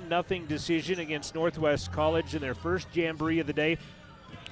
7-0 decision against Northwest College in their first jamboree of the day,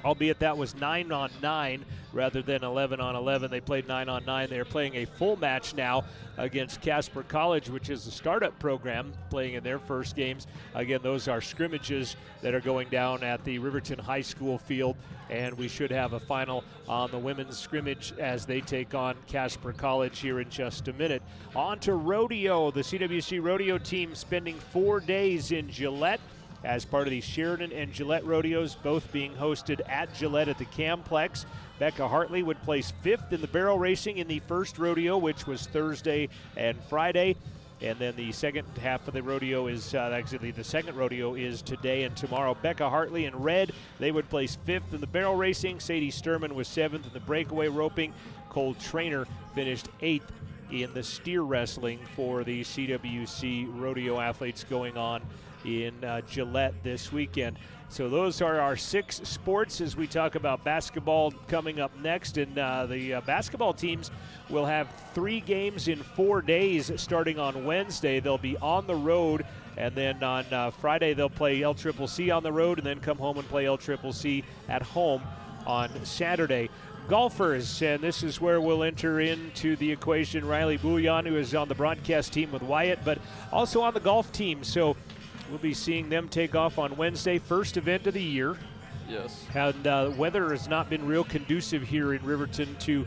albeit that was 9-on-9 rather than 11-on-11. They played 9-on-9. They are playing a full match now against Casper College, which is a startup program, playing in their first games. Again, those are scrimmages that are going down at the Riverton High School field, and we should have a final on the women's scrimmage as they take on Casper College here in just a minute. On to rodeo. The CWC rodeo team spending 4 days in Gillette as part of the Sheridan and Gillette rodeos, both being hosted at Gillette at the Camplex. Becca Hartley would place 5th in the barrel racing in the first rodeo, which was Thursday and Friday. And then the second half of the rodeo is, actually the second rodeo is today and tomorrow. Becca Hartley in red, they would place 5th in the barrel racing. Sadie Sturman was 7th in the breakaway roping. Cole Trainer finished 8th in the steer wrestling for the CWC rodeo athletes going on in Gillette this weekend. So those are our 6 sports as we talk about basketball coming up next. And the basketball teams will have 3 games in 4 days starting on Wednesday. They'll be on the road, and then on Friday they'll play LCCC on the road and then come home and play LCCC at home on Saturday. Golfers, and this is where we'll enter into the equation. Riley Bouillon, who is on the broadcast team with Wyatt, but also on the golf team. So we'll be seeing them take off on Wednesday, first event of the year. Yes. And the weather has not been real conducive here in Riverton to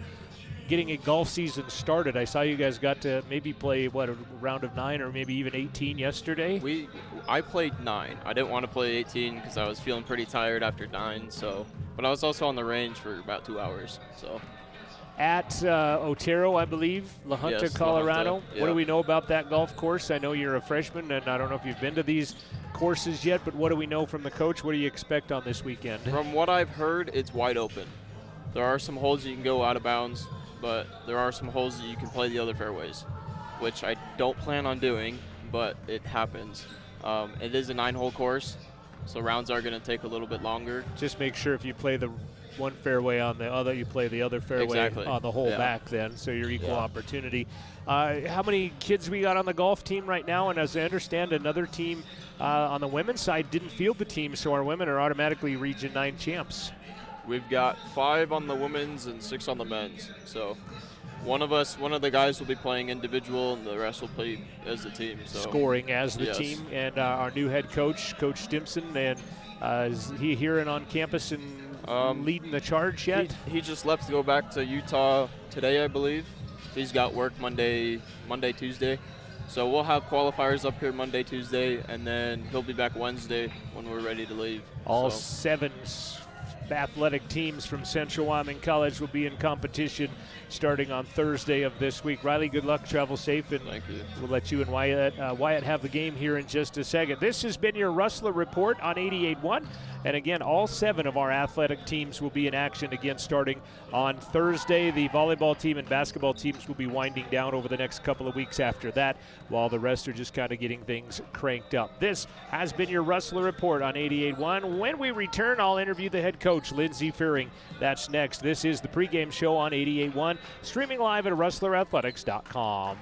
getting a golf season started. I saw you guys got to maybe play, a round of 9 or maybe even 18 yesterday? I played 9. I didn't want to play 18 because I was feeling pretty tired after 9. But I was also on the range for about 2 hours. So. At Otero, I believe, La Junta, yes, Colorado. La Junta, yeah. What do we know about that golf course? I know you're a freshman, and I don't know if you've been to these courses yet, but what do we know from the coach? What do you expect on this weekend? From what I've heard, it's wide open. There are some holes you can go out of bounds, but there are some holes that you can play the other fairways, which I don't plan on doing, but it happens. It is a 9-hole course, so rounds are going to take a little bit longer. Just make sure if you play the one fairway on the other, you play the other fairway on the hole back then, so you're equal opportunity. How many kids we got on the golf team right now? And as I understand, another team on the women's side didn't field the team, so our women are automatically Region 9 champs. We've got 5 on the women's and 6 on the men's. So one of the guys will be playing individual, and the rest will play as a team. So. Scoring as the team. And our new head coach, Coach Stimson, and is he here and on campus and leading the charge yet? He just left to go back to Utah today, I believe. He's got work Monday, Tuesday. So we'll have qualifiers up here Monday, Tuesday, and then he'll be back Wednesday when we're ready to leave. All 7 athletic teams from Central Wyoming College will be in competition starting on Thursday of this week. Riley, good luck, travel safe, and thank you. We'll let you and Wyatt have the game here in just a second. This has been your Rustler Report on 88.1, and again, all 7 of our athletic teams will be in action again starting on Thursday. The volleyball team and basketball teams will be winding down over the next couple of weeks after that, while the rest are just kind of getting things cranked up. This has been your Rustler Report on 88.1. When we return, I'll interview the head coach, Lindsey Fearing. That's next. This is the pregame show on 88.1, streaming live at rustlerathletics.com.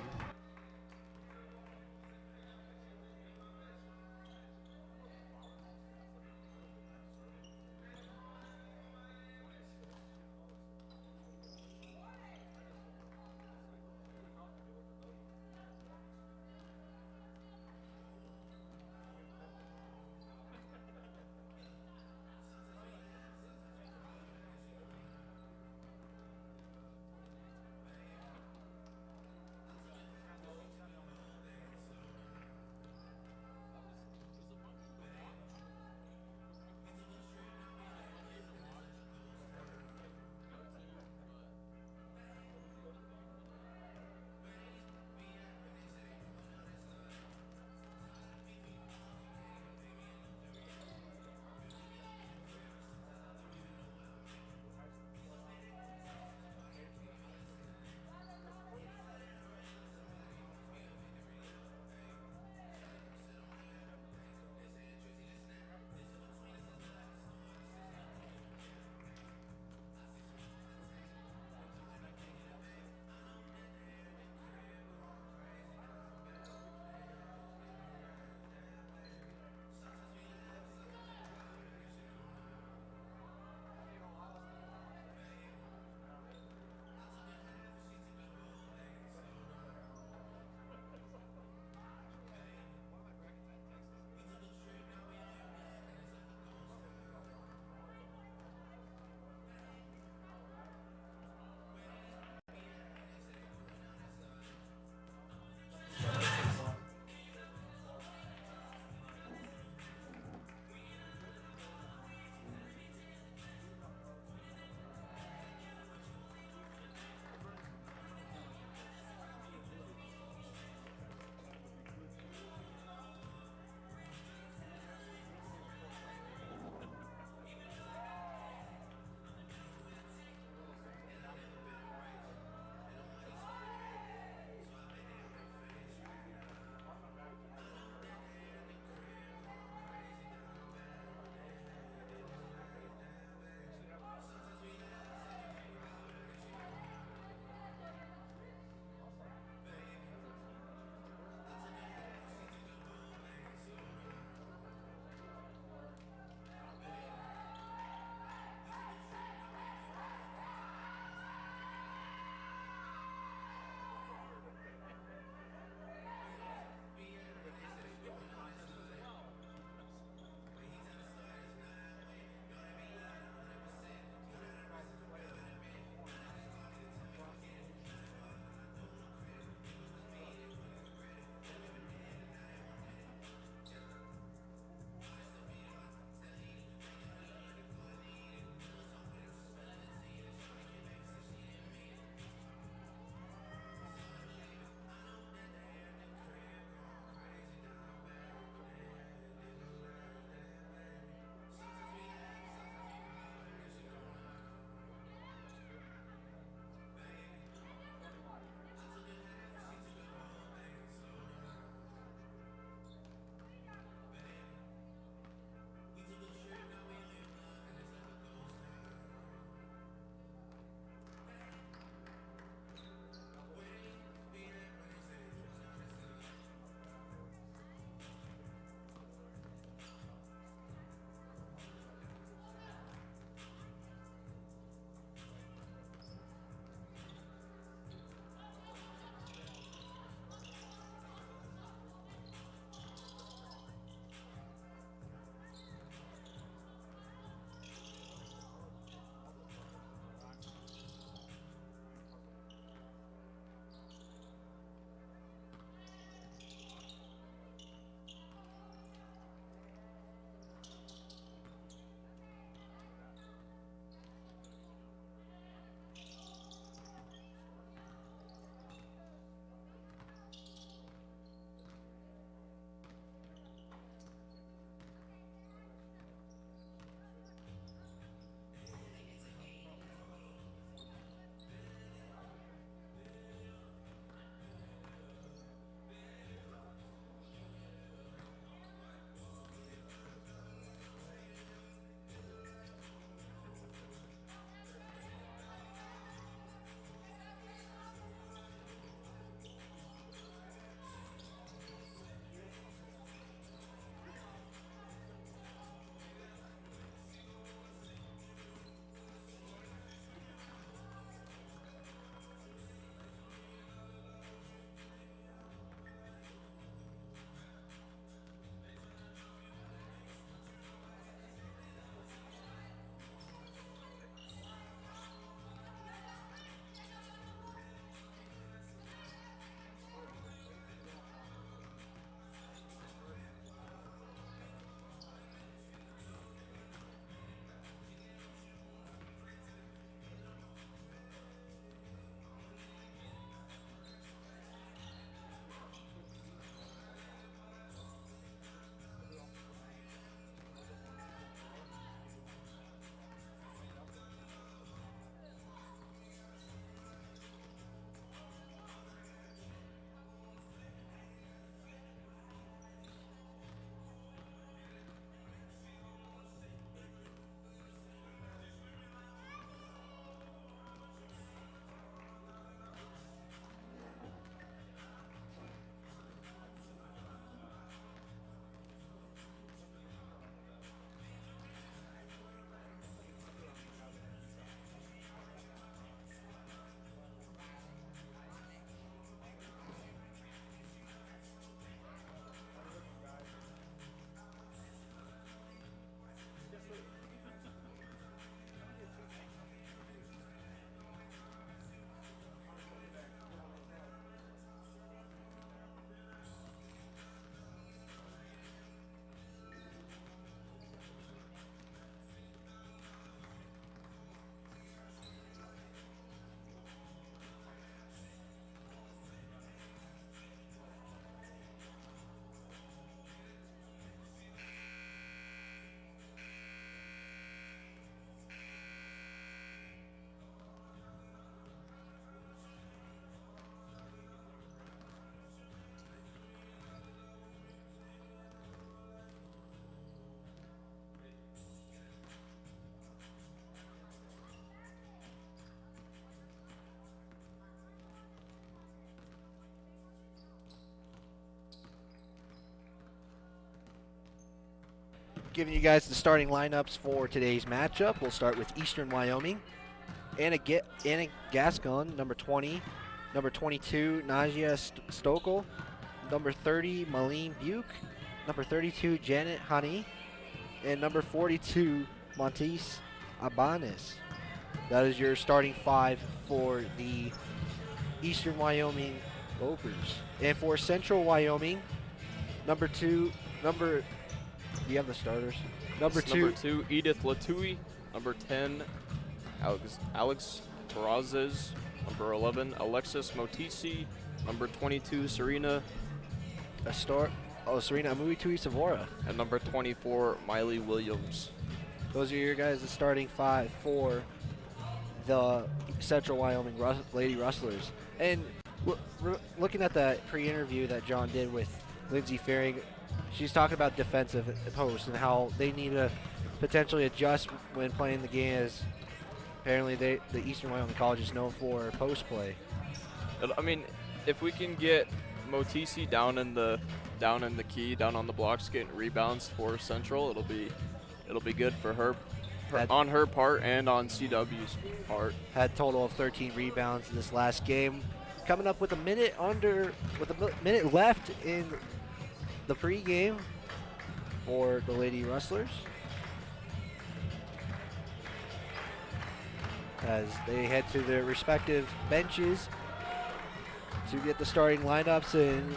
Giving you guys the starting lineups for today's matchup. We'll start with Eastern Wyoming. Anna Gascon, number 20. Number 22, Najia Stokel. Number 30, Malene Buke. Number 32, Janet Honey. And number 42, Montes Abanez. That is your starting 5 for the Eastern Wyoming Gophers. And for Central Wyoming, number 2, do you have the starters? Number 2, Edith Latui. Number 10, Alex Terrazes. Number 11, Alexis Motisi. Number 22, Serena Amuitui Savora. And number 24, Miley Williams. Those are your guys' starting 5 for the Central Wyoming Lady Rustlers. And looking at that pre-interview that John did with Lindsay Faring, she's talking about defensive posts and how they need to potentially adjust when playing the game, as apparently the Eastern Wyoming College is known for post play. I mean, if we can get Motisi down in the key, down on the blocks, getting rebounds for Central, it'll be good for her on her part and on CW's part. Had a total of 13 rebounds in this last game. Coming up with a minute left in the pregame for the Lady Rustlers, as they head to their respective benches to get the starting lineups and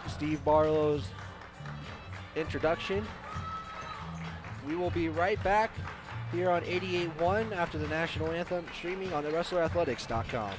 Steve Barlow's introduction. We will be right back here on 88.1 after the national anthem, streaming on therustlerathletics.com.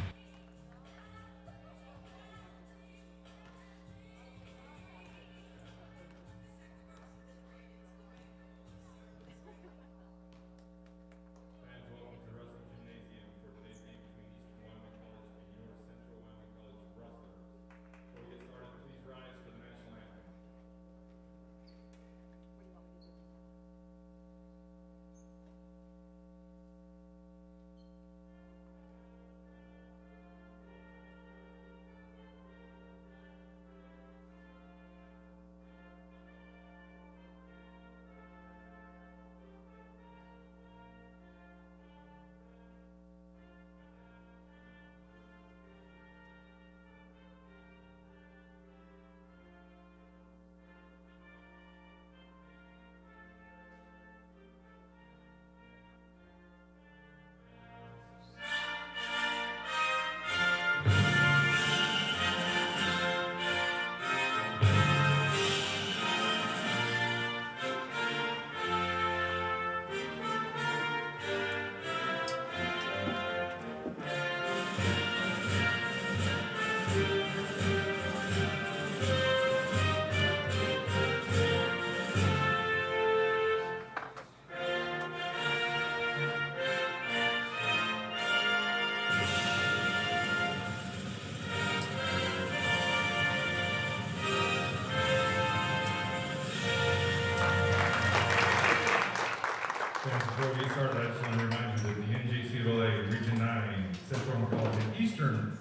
Before we get started, I just want to remind you that the NJCLA Region 9, Central Wyoming College, and Eastern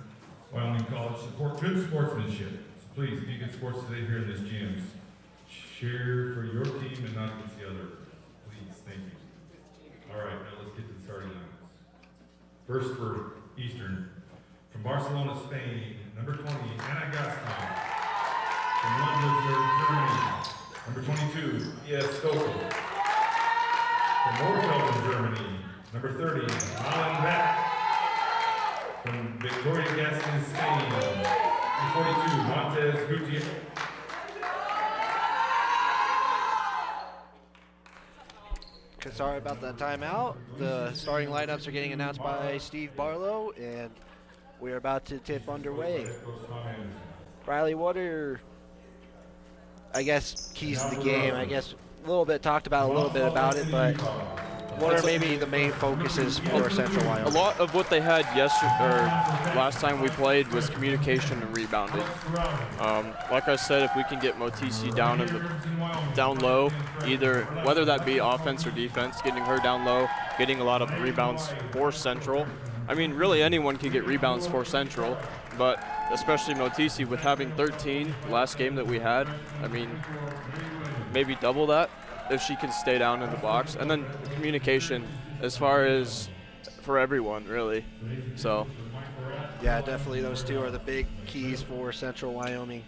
Wyoming College support good sportsmanship. So please be good sports today here in this gym. Cheer for your team and not against the other. Please, thank you. All right, now let's get to the starting lineups. First for Eastern, from Barcelona, Spain, number 20, Anna Gascon. From London, Germany, number 22, E.S. Stokel. From Nordfelden, Germany, number 30, Alan Beck. From Victoria Gaston, Spain, number 42, Montez Gutierrez. Sorry about that timeout. The starting lineups are getting announced by Steve Barlow, and we are about to tip underway. Riley, what are, keys to the game? A little bit talked about it, but what are maybe the main focuses for Central Wyoming? A lot of what they had last time we played was communication and rebounding. Like I said, if we can get Motisi down low, either whether that be offense or defense, getting her down low, getting a lot of rebounds for Central. I mean, really anyone can get rebounds for Central, but especially Motisi with having 13 last game that we had. I mean, maybe double that. if she can stay down in the box. And then communication as far as for everyone, really. So. Yeah, definitely those two are the big keys for Central Wyoming.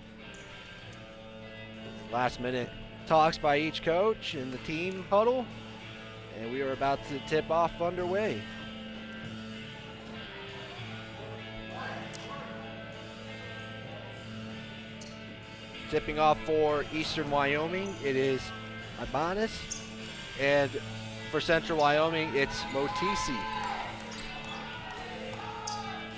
Last minute talks by each coach in the team huddle, and we are about to tip off underway. Tipping off for Eastern Wyoming, it is Ibanez, and for Central Wyoming, it's Motisi.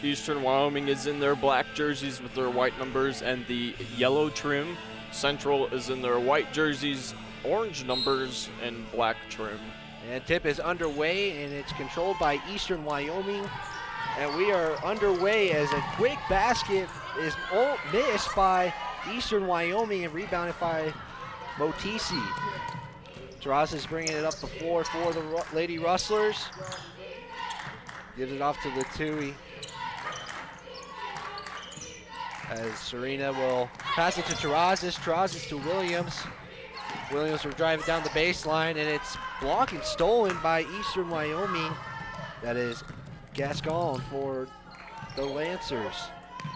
Eastern Wyoming is in their black jerseys with their white numbers and the yellow trim. Central is in their white jerseys, orange numbers, and black trim. And tip is underway, and it's controlled by Eastern Wyoming. And we are underway as a quick basket is missed by Eastern Wyoming and rebounded by Motisi. Droz is bringing it up the floor for the Lady Rustlers. Gives it off to Latui. As Serena will pass it to Terrazas. Terrazas to Williams. Williams will drive it down the baseline, and it's blocked and stolen by Eastern Wyoming. That is Gascon for the Lancers.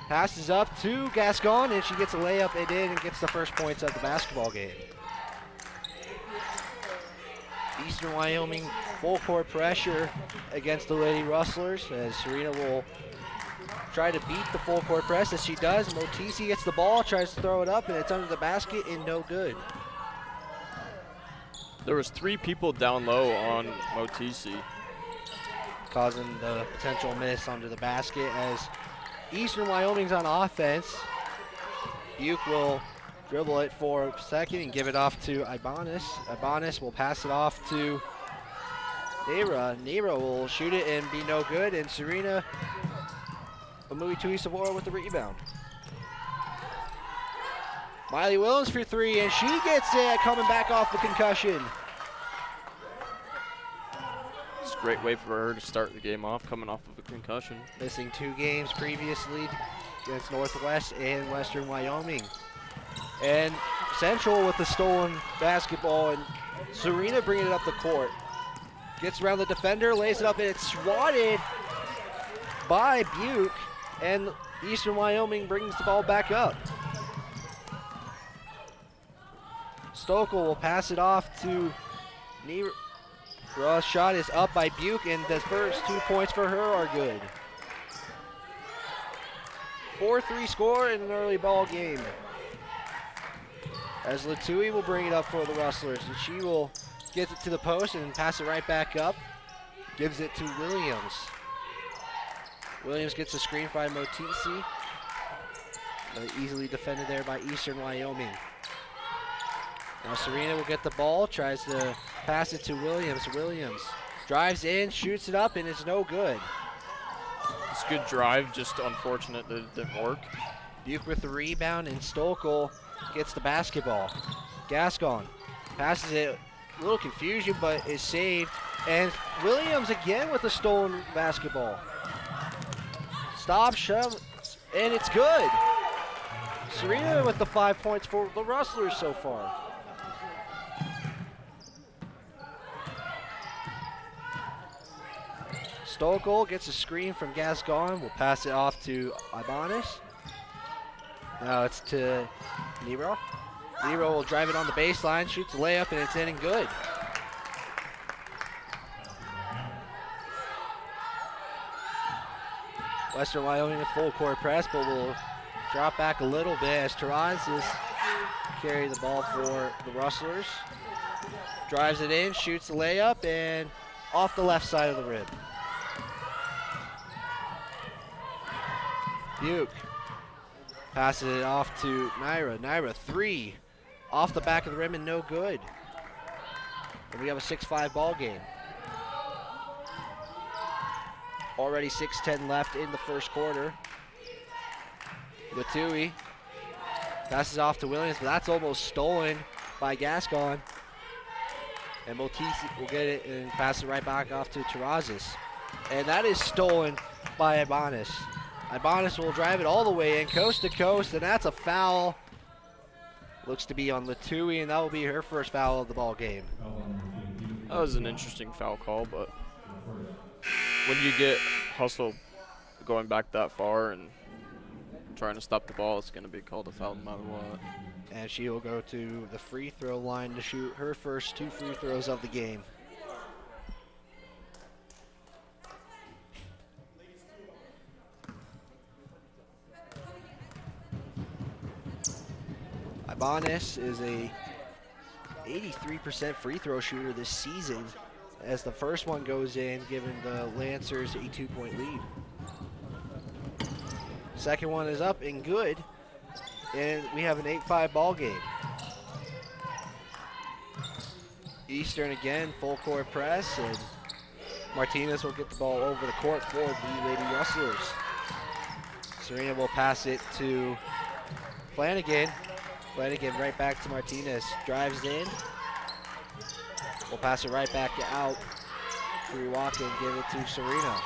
Passes up to Gascon, and she gets a layup and in and gets the first points of the basketball game. Eastern Wyoming full court pressure against the Lady Rustlers as Serena will try to beat the full court press. As she does, Motisi gets the ball, tries to throw it up, and it's under the basket and no good. There was 3 people down low on Motisi. Causing the potential miss under the basket as Eastern Wyoming's on offense. Buke will dribble it for a second and give it off to Ibanez. Ibanez will pass it off to Nera. Nera will shoot it and be no good, and Serena Amui Tuisavora with the rebound. Miley Williams for 3, and she gets it coming back off the concussion. It's a great way for her to start the game off, coming off of a concussion. Missing 2 games previously against Northwest and Western Wyoming. And Central with the stolen basketball, and Serena bringing it up the court. Gets around the defender, lays it up, and it's swatted by Buke, and Eastern Wyoming brings the ball back up. Stokel will pass it off to Nera. Shot is up by Buke, and the first 2 points for her are good. 4-3 score in an early ball game. As Latui will bring it up for the Rustlers, and she will get it to the post and pass it right back up. Gives it to Williams. Williams gets a screen by Motisi. Easily defended there by Eastern Wyoming. Now Serena will get the ball, tries to pass it to Williams. Williams drives in, shoots it up, and it's no good. It's a good drive, just unfortunate that it didn't work. Buke with the rebound, and Stokel gets the basketball. Gascon passes it, a little confusion, but is saved. And Williams again with the stolen basketball. Stop, shove, and it's good. Serena with the 5 points for the Rustlers so far. Stokel gets a screen from Gascon. We'll pass it off to Ibanez. Now it's to Nero. Nero will drive it on the baseline, shoots a layup, and it's in and good. Western Wyoming with full court press, but will drop back a little bit as Terrazas carry the ball for the Rustlers. Drives it in, shoots the layup, and off the left side of the rim. Buke passes it off to Naira. Naira 3 off the back of the rim and no good. And we have a 6-5 ball game. Already 6:10 left in the first quarter. Latui passes off to Williams, but that's almost stolen by Gascon. And Motisi will get it and pass it right back off to Terrazas. And that is stolen by Ibanez. Ibanez will drive it all the way in, coast to coast, and that's a foul. Looks to be on Latui, and that will be her first foul of the ball game. That was an interesting foul call, but when you get hustle going back that far and trying to stop the ball, it's going to be called a foul no matter what. And she will go to the free throw line to shoot her first 2 free throws of the game. Ibanez is a 83% free throw shooter this season, as the first one goes in, giving the Lancers a 2-point lead. Second one is up and good, and we have an 8-5 ball game. Eastern again, full court press, and Martinez will get the ball over the court for the Lady Rustlers. Serena will pass it to Flanagan. Flanagan right back to Martinez. Drives in. We'll pass it right back out. Free walk and give it to Serena.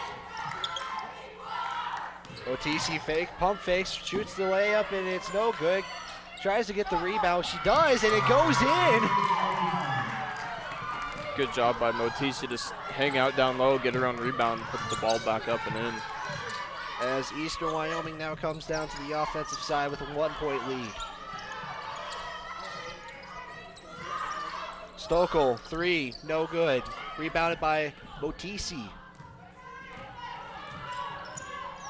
OTC fake, pump fakes, shoots the layup, and it's no good. Tries to get the rebound. She does, and it goes in. Good job by Motisi to hang out down low, get around rebound, put the ball back up and in. As Eastern Wyoming now comes down to the offensive side with a 1-point lead. Stokel, 3, no good. Rebounded by Motisi.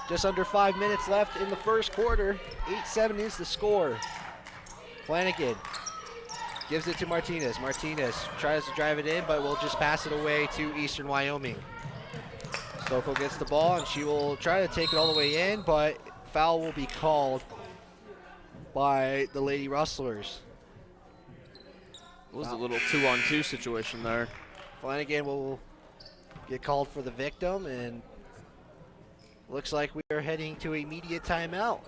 Just under 5 minutes left in the first quarter. 8-7 is the score. Flanagan gives it to Martinez. Martinez tries to drive it in, but will just pass it away to Eastern Wyoming. Stokel gets the ball, and she will try to take it all the way in, but foul will be called by the Lady Rustlers. It was a little 2-on-2 situation there. Flanagan will get called for the victim, and looks like we are heading to a media timeout.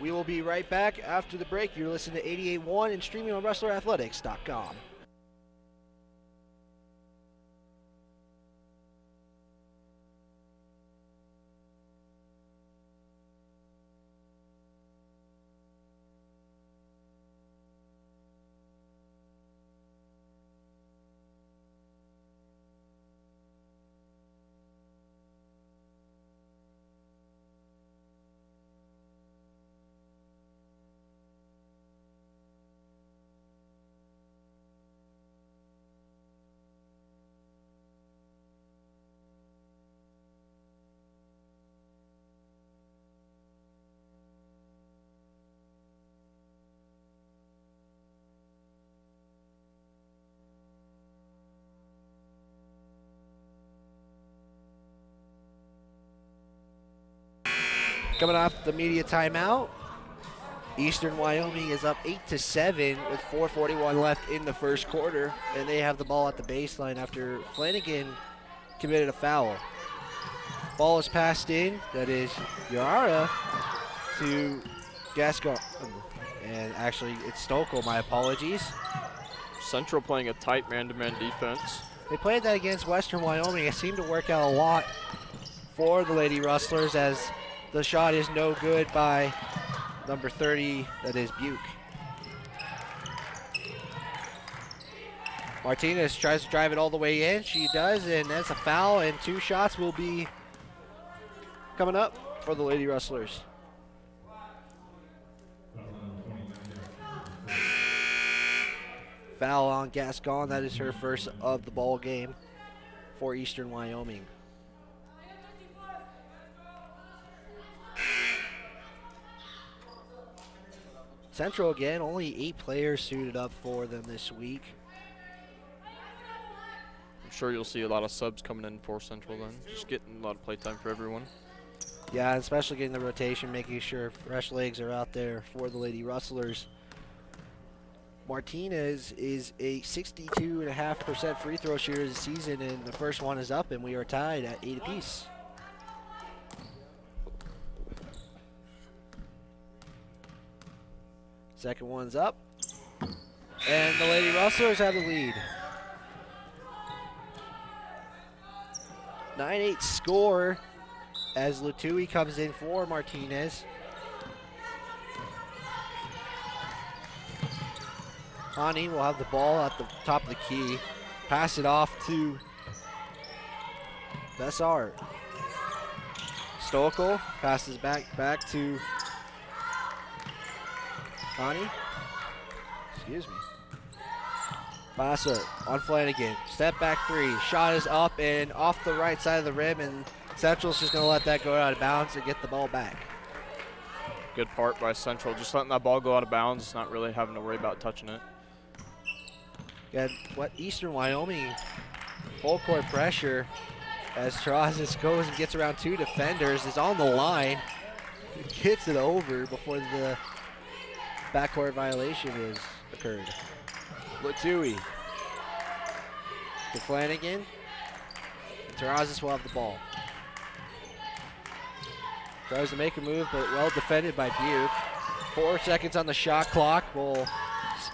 We will be right back after the break. You're listening to 88.1 and streaming on WrestlerAthletics.com. Coming off the media timeout, Eastern Wyoming is up 8-7 with 4:41 left in the first quarter, and they have the ball at the baseline after Flanagan committed a foul. Ball is passed in. That is Yara to Gascon. And actually, it's Stokel. My apologies. Central playing a tight man-to-man defense. They played that against Western Wyoming. It seemed to work out a lot for the Lady Rustlers, as the shot is no good by number 30, that is Buke. Martinez tries to drive it all the way in. She does, and that's a foul, and 2 shots will be coming up for the Lady Rustlers. Foul on Gascon. That is her first of the ball game for Eastern Wyoming. Central again, only 8 players suited up for them this week. I'm sure you'll see a lot of subs coming in for Central then. Just getting a lot of playtime for everyone. Yeah, especially getting the rotation, making sure fresh legs are out there for the Lady Rustlers. Martinez is a 62.5% free throw shooter this season, and the first one is up, and we are tied at 8 apiece. Second one's up, and the Lady Rustlers have the lead. 9-8 score as Latui comes in for Martinez. Hani will have the ball at the top of the key. Pass it off to Bessart. Stokel passes back to Hani. Excuse me. Bessart on Flanagan. Step back three. Shot is up and off the right side of the rim, and Central's just going to let that go out of bounds and get the ball back. Good part by Central, just letting that ball go out of bounds, not really having to worry about touching it. Got what Eastern Wyoming full court pressure as Terrazas goes and gets around two defenders, is on the line, gets it over before the backcourt violation has occurred. Latui to Flanagan. Terrazas will have the ball. Tries to make a move, but well defended by Buke. 4 seconds on the shot clock. Will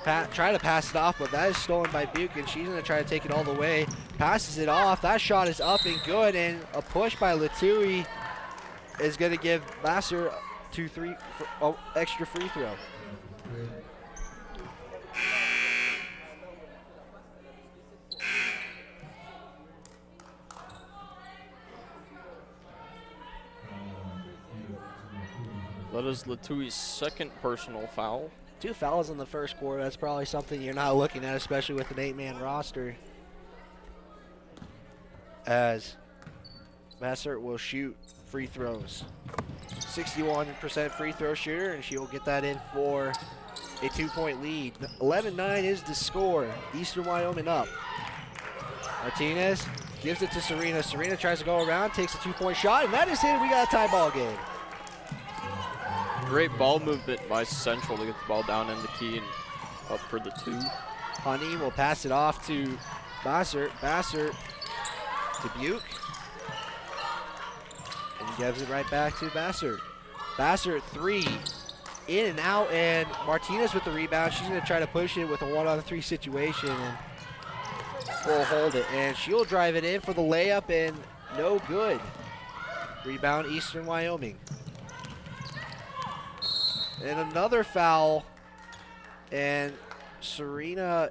try to pass it off, but that is stolen by Buke, and she's going to try to take it all the way. Passes it off. That shot is up and good, and a push by Latui is going to give Vassar extra free throw. That is Latui's second personal foul. 2 fouls in the first quarter. That's probably something you're not looking at, especially with an 8-man roster. As Vassar will shoot free throws. 61% free throw shooter, and she will get that in for a 2-point lead. 11-9 is the score. Eastern Wyoming up. Martinez gives it to Serena. Serena tries to go around, takes a 2-point shot, and that is in. We got a tie ball game. Great ball movement by Central to get the ball down in the key and up for the 2. Hani will pass it off to Vassar. Vassar to Buke. And he gives it right back to Vassar. Vassar 3. In and out, and Martinez with the rebound. She's going to try to push it with a 1-on-3 situation, and will hold it. And she'll drive it in for the layup, and no good. Rebound, Eastern Wyoming. And another foul, and Serena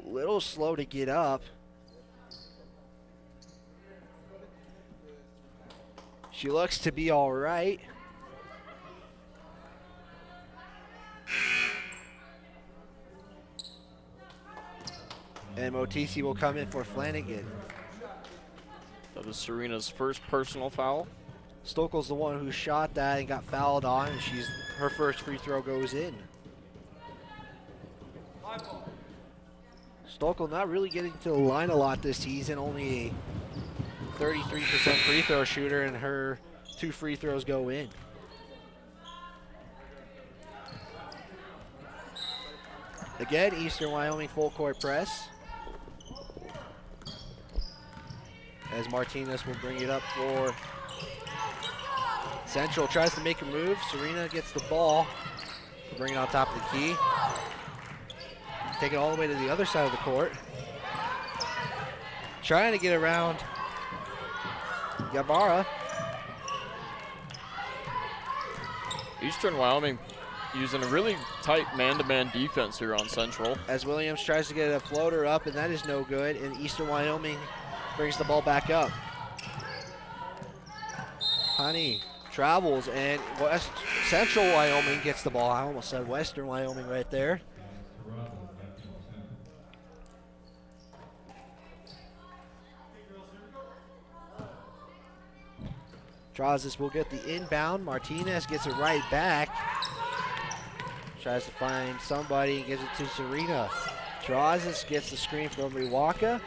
a little slow to get up. She looks to be all right. And Motisi will come in for Flanagan. That was Serena's first personal foul. Stokel's the one who shot that and got fouled on, and her first free throw goes in. Stokel not really getting to the line a lot this season, only a 33% free throw shooter, and her 2 free throws go in. Again, Eastern Wyoming full court press. As Martinez will bring it up for Central. Tries to make a move. Serena gets the ball. Bring it on top of the key. Take it all the way to the other side of the court. Trying to get around Yabara. Eastern Wyoming using a really tight man-to-man defense here on Central. As Williams tries to get a floater up, and that is no good. And Eastern Wyoming brings the ball back up. Hani travels, and Central Wyoming gets the ball. I almost said Western Wyoming right there. Trazis will get the inbound. Martinez gets it right back. Tries to find somebody, gives it to Serena. Trazis gets the screen from Riwaka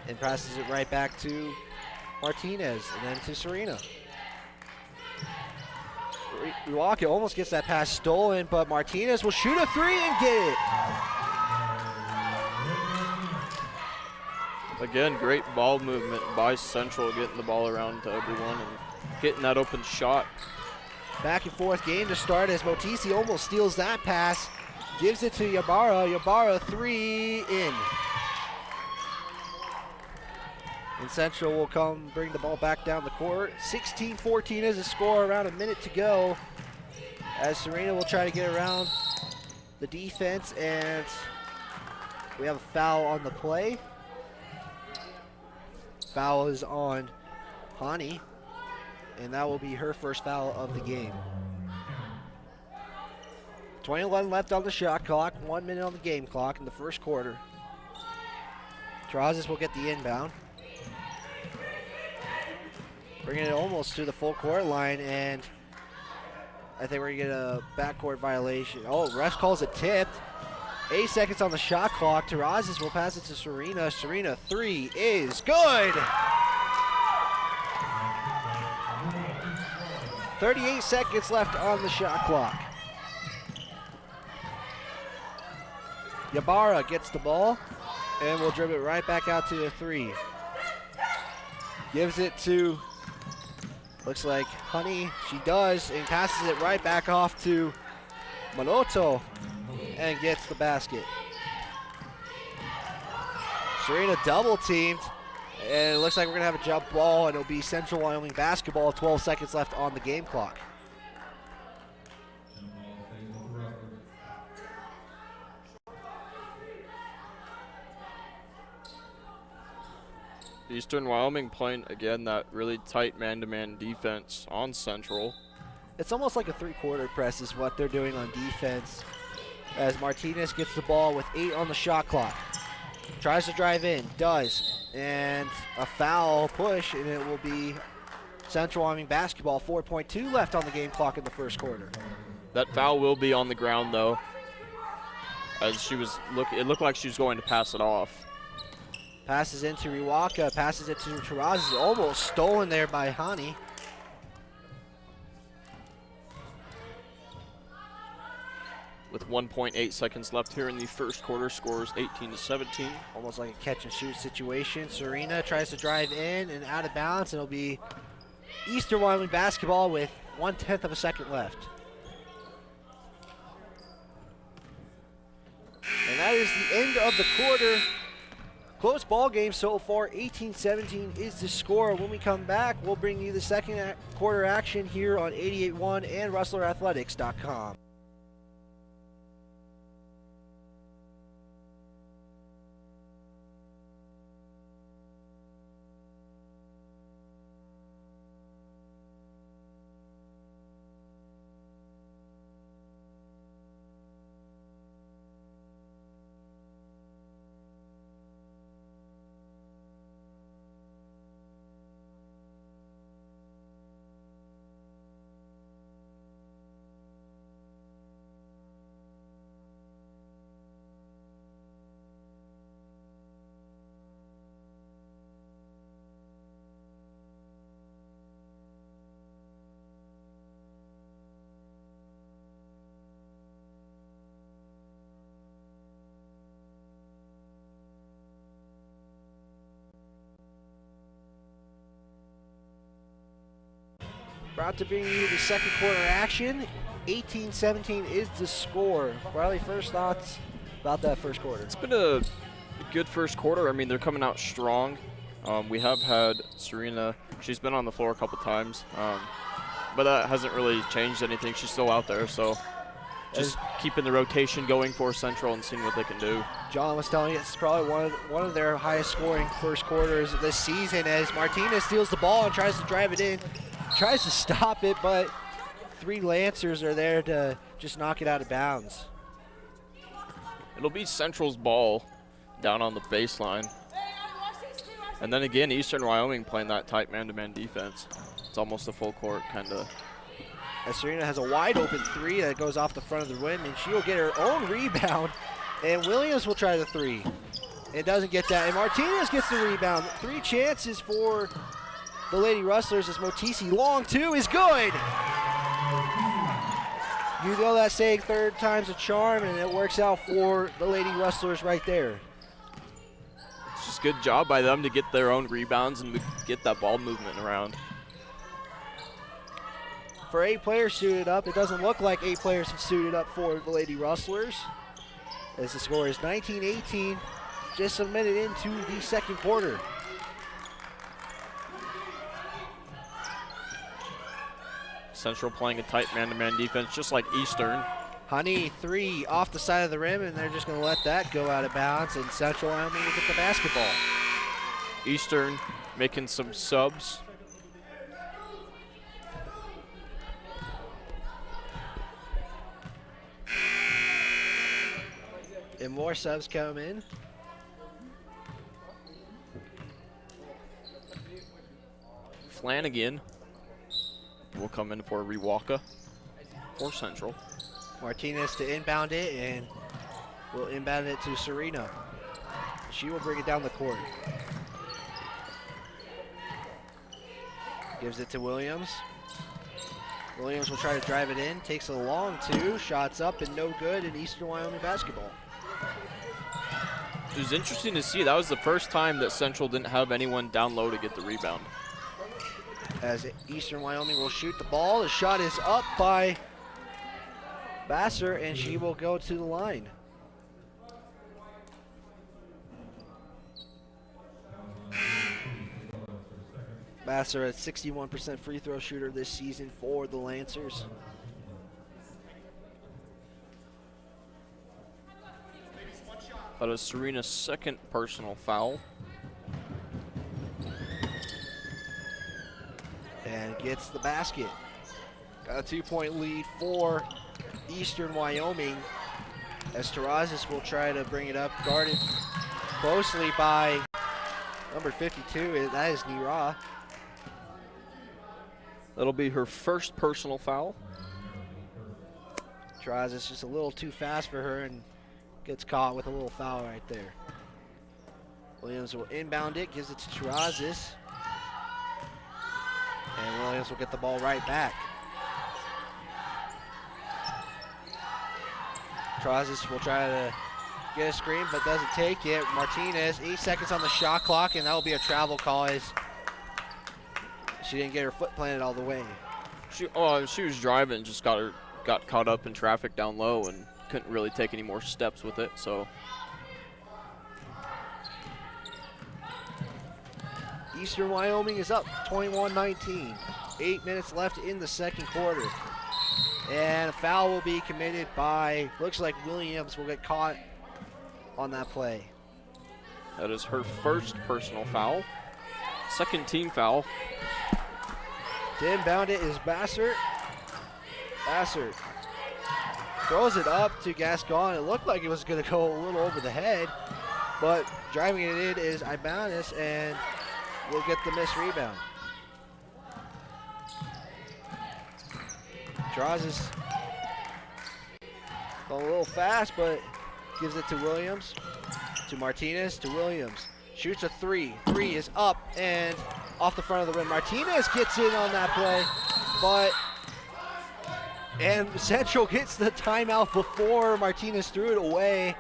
and passes it right back to Martinez and then to Serena. Riwaka almost gets that pass stolen, but Martinez will shoot a 3 and get it. Again, great ball movement by Central, getting the ball around to everyone and getting that open shot. Back and forth game to start as Motisi almost steals that pass. Gives it to Yabara. Yabara 3 in. And Central will come bring the ball back down the court. 16-14 is the score, around a minute to go. As Serena will try to get around the defense, and we have a foul on the play. Foul is on Hani, and that will be her first foul of the game. 20-11 left on the shot clock, 1 minute on the game clock in the first quarter. Terrazas will get the inbound. Bringing it almost to the full court line, and I think we're going to get a backcourt violation. Oh, ref calls it tipped. 8 seconds on the shot clock. Terrazas will pass it to Serena. Serena, three is good. 38 seconds left on the shot clock. Ybarra gets the ball and will dribble it right back out to the three. Gives it to, looks like Honey. She does, and passes it right back off to Manoto and gets the basket. Serena double teamed, and it looks like we're gonna have a jump ball, and it'll be Central Wyoming basketball. 12 seconds left on the game clock. Eastern Wyoming playing, again, that really tight man-to-man defense on Central. It's almost like a three-quarter press is what they're doing on defense, as Martinez gets the ball with 8 on the shot clock. Tries to drive in, does, and a foul push, and it will be Central Wyoming basketball. 4.2 left on the game clock in the first quarter. That foul will be on the ground, though, as she was it looked like she was going to pass it off. Passes into Riwaka, passes it to Terrazas, almost stolen there by Hani. With 1.8 seconds left here in the first quarter, scores 18-17. Almost like a catch and shoot situation. Serena tries to drive in and out of bounds, and it'll be Eastern Wyoming basketball with 1/10 of a second left. And that is the end of the quarter. Close ball game so far, 18-17 is the score. When we come back, we'll bring you the second quarter action here on 88.1 and RustlerAthletics.com. About to bring you the second quarter action. 18-17 is the score. Riley, first thoughts about that first quarter? It's been a good first quarter. I mean, they're coming out strong. We have had Serena. She's been on the floor a couple times, but that hasn't really changed anything. She's still out there, so just keeping the rotation going for Central and seeing what they can do. John was telling you it's probably one of their highest scoring first quarters this season, as Martinez steals the ball and tries to drive it in. Tries to stop it, but 3 Lancers are there to just knock it out of bounds. It'll be Central's ball down on the baseline. And then again, Eastern Wyoming playing that tight man-to-man defense. It's almost a full court kind of. As Serena has a wide open 3 that goes off the front of the rim, and she will get her own rebound, and Williams will try the 3. It doesn't get that, and Martinez gets the rebound. 3 chances for the Lady Rustlers as Motisi. Long 2 is good. You know that saying, third time's a charm, and it works out for the Lady Rustlers right there. It's just good job by them to get their own rebounds and get that ball movement around. For 8 players suited up, it doesn't look like 8 players have suited up for the Lady Rustlers, as the score is 19-18, just a minute into the second quarter. Central playing a tight man-to-man defense, just like Eastern. Honey, 3 off the side of the rim, and they're just going to let that go out of bounds, and Central Wyoming will get the basketball. Eastern making some subs. And more subs come in. Flanagan will come in for Rewalka for Central. Martinez to inbound it, and will inbound it to Serena. She will bring it down the court. Gives it to Williams. Williams will try to drive it in. Takes a long 2. Shots up and no good in Eastern Wyoming basketball. It was interesting to see. That was the first time that Central didn't have anyone down low to get the rebound. As Eastern Wyoming will shoot the ball. The shot is up by Vassar, and she will go to the line. Vassar at 61% free throw shooter this season for the Lancers. That is Serena's second personal foul. And gets the basket. Got a 2-point lead for Eastern Wyoming, as Terrazas will try to bring it up, guarded closely by number 52. That is Nira. That'll be her first personal foul. Terrazas just a little too fast for her and gets caught with a little foul right there. Williams will inbound it, gives it to Terrazas. And Williams will get the ball right back. Terrazas will try to get a screen, but doesn't take it. Martinez, 8 seconds on the shot clock, and that will be a travel call as she didn't get her foot planted all the way. She was driving, just got caught up in traffic down low and couldn't really take any more steps with it. So Eastern Wyoming is up 21-19. 8 minutes left in the second quarter. And a foul will be committed by, looks like Williams will get caught on that play. that is her first personal foul. Second team foul. To inbound it is Bassert. Bassert throws it up to Gascon. It looked like it was going to go a little over the head, but driving it in is Ibanez, and we'll get the missed rebound. Terrazas a little fast, but gives it to Williams, to Martinez, to Williams. Shoots a 3. 3 is up and off the front of the rim. Martinez gets in on that play, and Central gets the timeout before Martinez threw it away,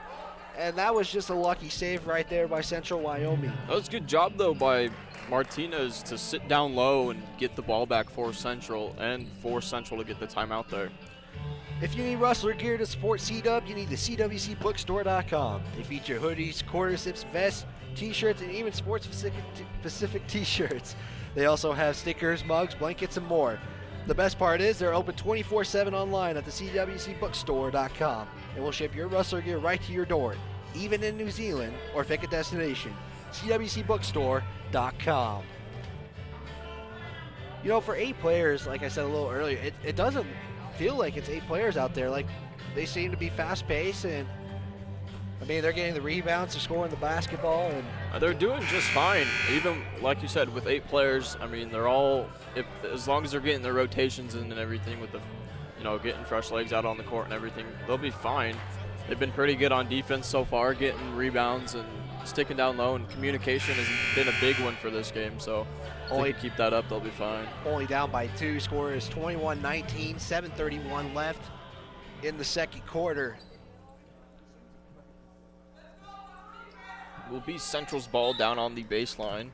and that was just a lucky save right there by Central Wyoming. That was a good job, though, by Martinez to sit down low and get the ball back for Central, and for Central to get the timeout there. If you need Rustler gear to support C-Dub, you need the CWCBookstore.com. They feature hoodies, quarter zips, vests, t-shirts, and even sports-specific t-shirts. They also have stickers, mugs, blankets, and more. The best part is they're open 24/7 online at the CWCBookstore.com, and we'll ship your Rustler gear right to your door, even in New Zealand, or pick a destination. CWCBookstore.com. You know, for 8 players, like I said a little earlier, it doesn't feel like it's 8 players out there. Like, they seem to be fast-paced, and I mean, they're getting the rebounds, they're scoring the basketball, and they're doing just fine. Even like you said, with 8 players, I mean, they're all, as long as they're getting their rotations in and everything, with the, getting fresh legs out on the court and everything, they'll be fine. They've been pretty good on defense so far, getting rebounds and sticking down low, and communication has been a big one for this game. So if they can keep that up, they'll be fine. Only down by 2. Score is 21-19, 7:31 left in the second quarter. Will be Central's ball down on the baseline.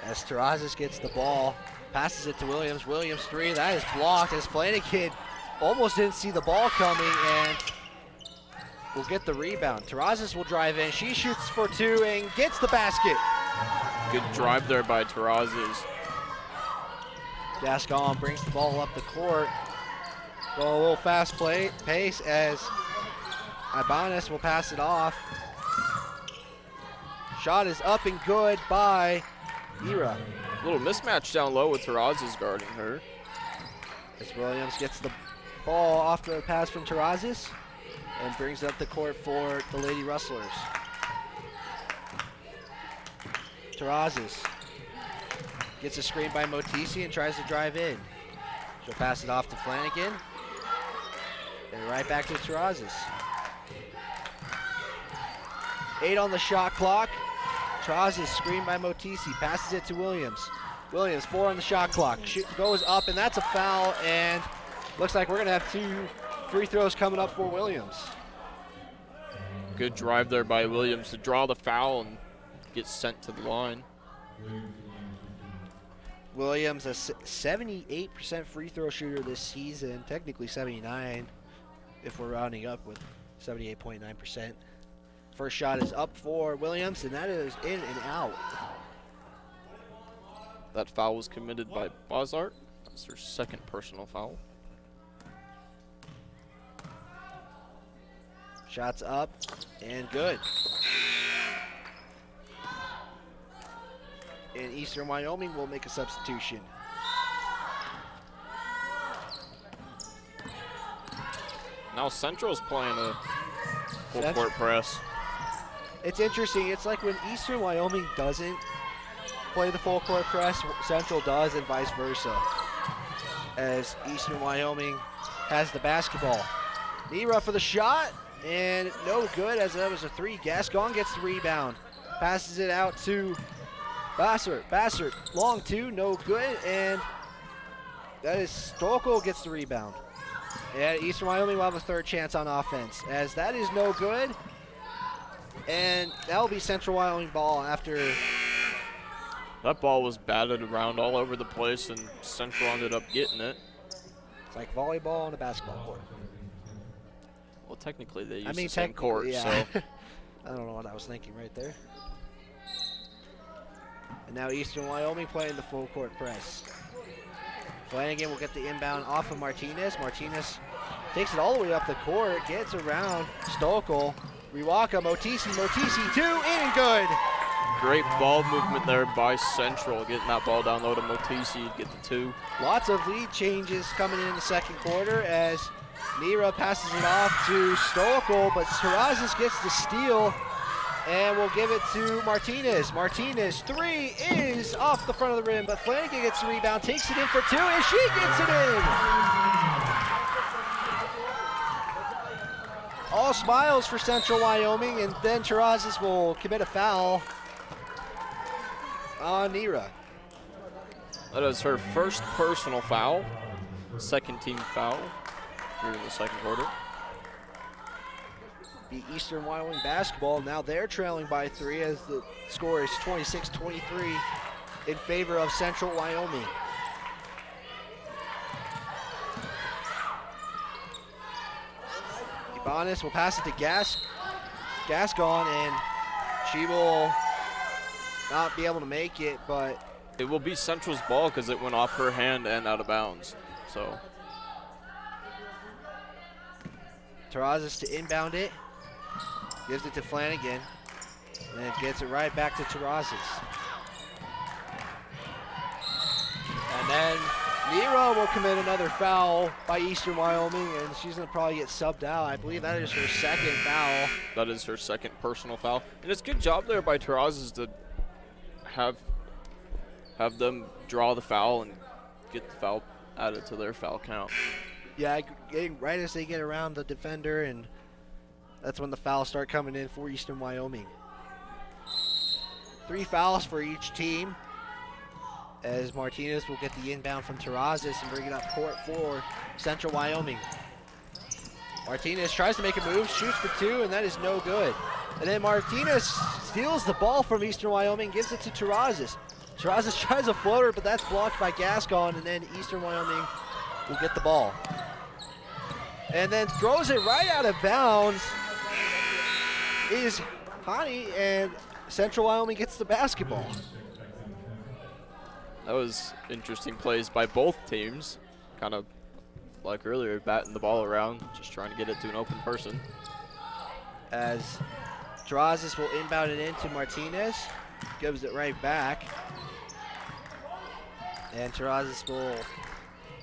As Terrazas gets the ball, passes it to Williams. Williams 3, that is blocked as Flanagan almost didn't see the ball coming and will get the rebound. Terrazas will drive in. She shoots for 2 and gets the basket. Good drive there by Terrazas. Gascon brings the ball up the court. Go a little fast pace as Ibanez will pass it off. Shot is up and good by Ira. A little mismatch down low with Terrazas guarding her. As Williams gets the ball after a pass from Terrazas and brings it up the court for the Lady Rustlers. Terrazas gets a screen by Motisi and tries to drive in. She'll pass it off to Flanagan. And right back to Terrazas. 8 on the shot clock. Terrazas screen by Motisi, passes it to Williams. Williams, 4 on the shot clock. Goes up, and that's a foul, and looks like we're gonna have 2 free throws coming up for Williams. Good drive there by Williams to draw the foul and get sent to the line. Williams, a 78% free throw shooter this season, technically 79 if we're rounding up with 78.9%. First shot is up for Williams, and that is in and out. That foul was committed by Bozart. That's her second personal foul. Shots up and good. And Eastern Wyoming will make a substitution. Now Central's playing a full court press. It's interesting. It's like when Eastern Wyoming doesn't play the full court press, Central does, and vice versa. As Eastern Wyoming has the basketball. Nira for the shot, and no good as that was a 3. Gascon gets the rebound. Passes it out to Bassert. Bassert, long 2, no good, and that is Stokel gets the rebound. And Eastern Wyoming will have a 3rd chance on offense, as that is no good. And that will be Central Wyoming ball after. That ball was batted around all over the place, and Central ended up getting it. It's like volleyball on a basketball court. Well, technically they use the same court, yeah. so. I don't know what I was thinking right there. And now Eastern Wyoming playing the full court press. Flanagan will get the inbound off of Martinez. Martinez takes it all the way up the court, gets around Stokel. Riwaka, Motisi, 2, in and good. Great ball movement there by Central, getting that ball down low to Motisi, get the 2. Lots of lead changes coming in the second quarter as Nira passes it off to Stokel, but Terrazas gets the steal and will give it to Martinez. Martinez, 3 is off the front of the rim, but Flanagan gets the rebound, takes it in for 2, and she gets it in. All smiles for Central Wyoming, and then Terrazas will commit a foul on Nira. That is her first personal foul, second team foul here in the second quarter. The Eastern Wyoming basketball, now they're trailing by 3 as the score is 26-23 in favor of Central Wyoming. Ibanez will pass it to Gascon, and she will not be able to make it, but it will be Central's ball because it went off her hand and out of bounds. So Terrazas to inbound it, gives it to Flanagan, and gets it right back to Terrazas. And then Nira will commit another foul by Eastern Wyoming, and she's going to probably get subbed out. I believe that is her second foul. That is her second personal foul. And it's a good job there by Terrazas to have them draw the foul and get the foul added to their foul count. Yeah, right as they get around the defender, and that's when the fouls start coming in for Eastern Wyoming. 3 fouls for each team, as Martinez will get the inbound from Terrazas and bring it up court for Central Wyoming. Martinez tries to make a move, shoots for 2, and that is no good. And then Martinez steals the ball from Eastern Wyoming, gives it to Terrazas. Terrazas tries a floater, but that's blocked by Gascon, and then Eastern Wyoming will get the ball. And then throws it right out of bounds is Hani, and Central Wyoming gets the basketball. That was interesting plays by both teams. Kind of like earlier, batting the ball around, just trying to get it to an open person. As Terrazas will inbound it into Martinez, gives it right back. And Terrazas will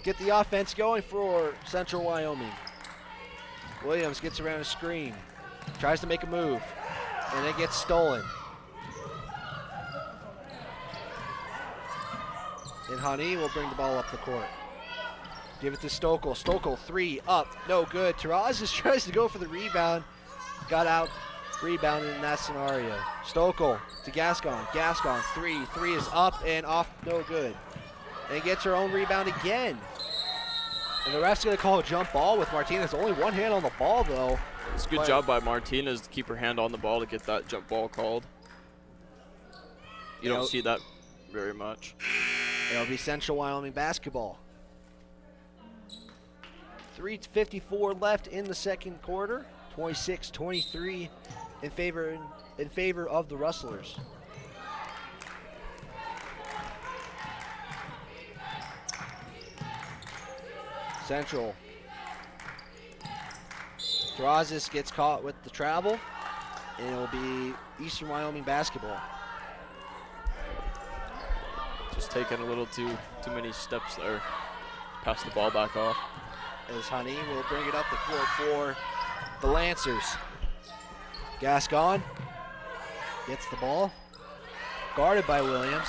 get the offense going for Central Wyoming. Williams gets around a screen, tries to make a move, and it gets stolen. And Hani will bring the ball up the court. Give it to Stokel. Stokel, 3, up, no good. Terrazas tries to go for the rebound. Got out, rebounded in that scenario. Stokel to Gascon. Gascon, 3. 3 is up and off, no good. And gets her own rebound again. And the ref's going to call a jump ball with Martinez. Only one hand on the ball, though. It's a good job by Martinez to keep her hand on the ball to get that jump ball called. You don't see that very much. It'll be Central Wyoming basketball. 3:54 left in the second quarter. 26-23 in favor of the Rustlers. Central. Terrazas gets caught with the travel, and it will be Eastern Wyoming basketball. Just taking a little too many steps there. Pass the ball back off. As Hani will bring it up the court for the Lancers. Gascon gets the ball, guarded by Williams.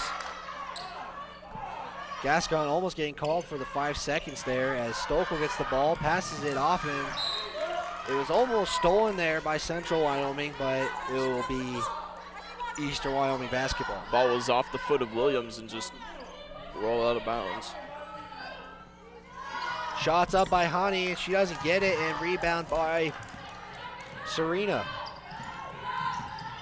Gascon almost getting called for the 5 seconds there as Stokel gets the ball, passes it off, and it was almost stolen there by Central Wyoming, but it will be Eastern Wyoming basketball. Ball was off the foot of Williams and just roll out of bounds. Shots up by Hani, and she doesn't get it, and rebound by Serena.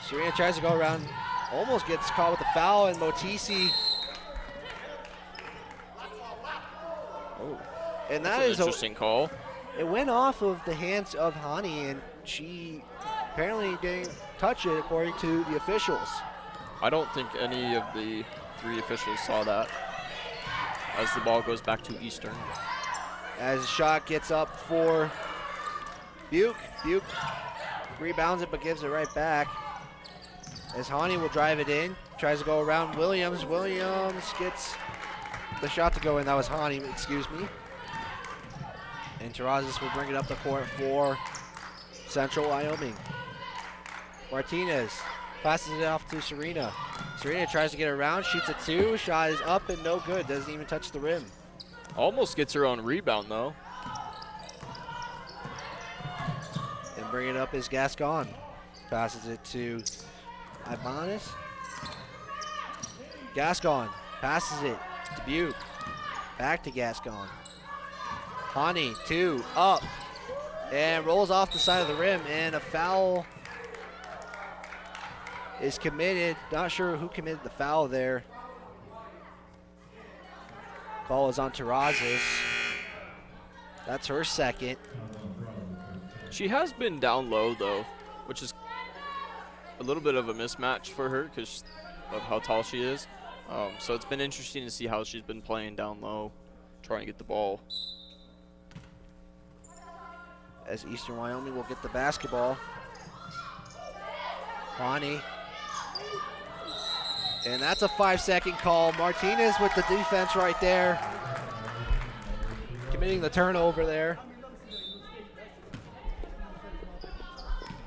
Serena tries to go around, almost gets caught with the foul, and Motisi. Oh, and That's an interesting call. It went off of the hands of Hani, and she apparently didn't touch it according to the officials. I don't think any of the 3 officials saw that as the ball goes back to Eastern. As the shot gets up for Buke. Buke rebounds it but gives it right back. As Hani will drive it in, tries to go around Williams. Williams gets the shot to go in. That was Hani, excuse me. And Terrazas will bring it up the court for Central Wyoming. Martinez passes it off to Serena. Serena tries to get around, shoots a 2. Shot is up and no good. Doesn't even touch the rim. Almost gets her own rebound, though. And bring it up is Gascon. Passes it to Ibanez. Gascon passes it to Buke. Back to Gascon. Hani, 2, up. And rolls off the side of the rim, and a foul is committed. Not sure who committed the foul there. Ball is on Terrazas. That's her second. She has been down low, though, which is a little bit of a mismatch for her because of how tall she is. So it's been interesting to see how she's been playing down low, trying to get the ball. As Eastern Wyoming will get the basketball. Hani. And that's a 5-second call. Martinez with the defense right there. Committing the turnover there.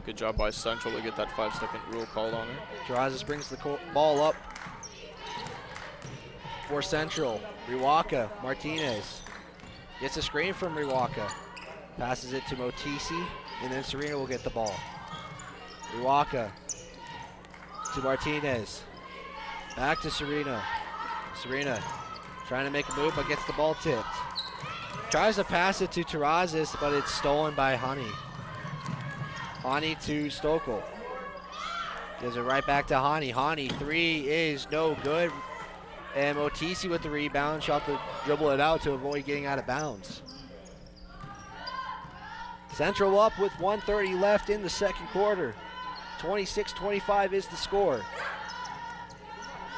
Good job by Central to get that 5-second rule called on her. Terrazas brings the ball up for Central. Riwaka, Martinez. Gets a screen from Riwaka. Passes it to Motisi, and then Serena will get the ball. Riwaka to Martinez. Back to Serena. Serena trying to make a move, but gets the ball tipped. Tries to pass it to Terrazas, but it's stolen by Hani. Hani to Stokel. Gives it right back to Hani. Hani, 3 is no good. And Motisi with the rebound, shot to dribble it out to avoid getting out of bounds. Central up with 1:30 left in the second quarter. 26-25 is the score.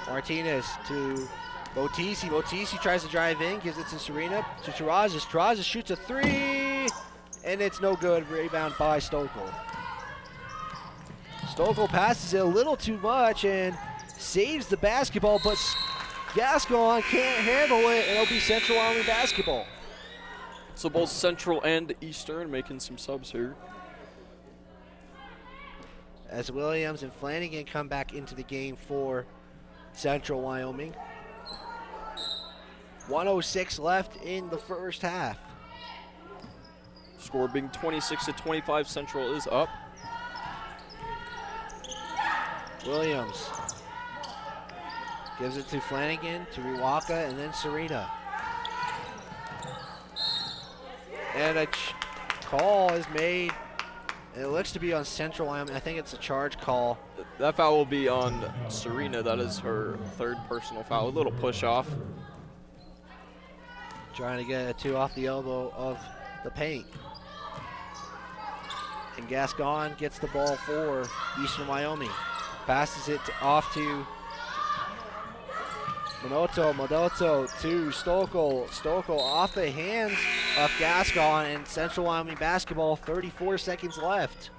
Martinez to Botisi tries to drive in, gives it to Serena, to Terrazas. Terrazas shoots a three, and it's no good. Rebound by Stokel. Stokel passes it a little too much and saves the basketball, but Gascon can't handle it, and it'll be Central Wyoming basketball. So both Central and Eastern making some subs here. As Williams and Flanagan come back into the game for Central Wyoming. 1:06 left in the first half. Score being 26-25, Central is up. Williams gives it to Flanagan, to Riwaka, and then Serena. And a call is made. It looks to be on Central Wyoming. I think it's a charge call. That foul will be on Serena. That is her third personal foul. A little push off. Trying to get a two off the elbow of the paint. And Gascon gets the ball for Eastern Wyoming. Passes it off to Modoto to Stokel. Stokel off the hands of Gascon, and Central Wyoming basketball, 34 seconds left.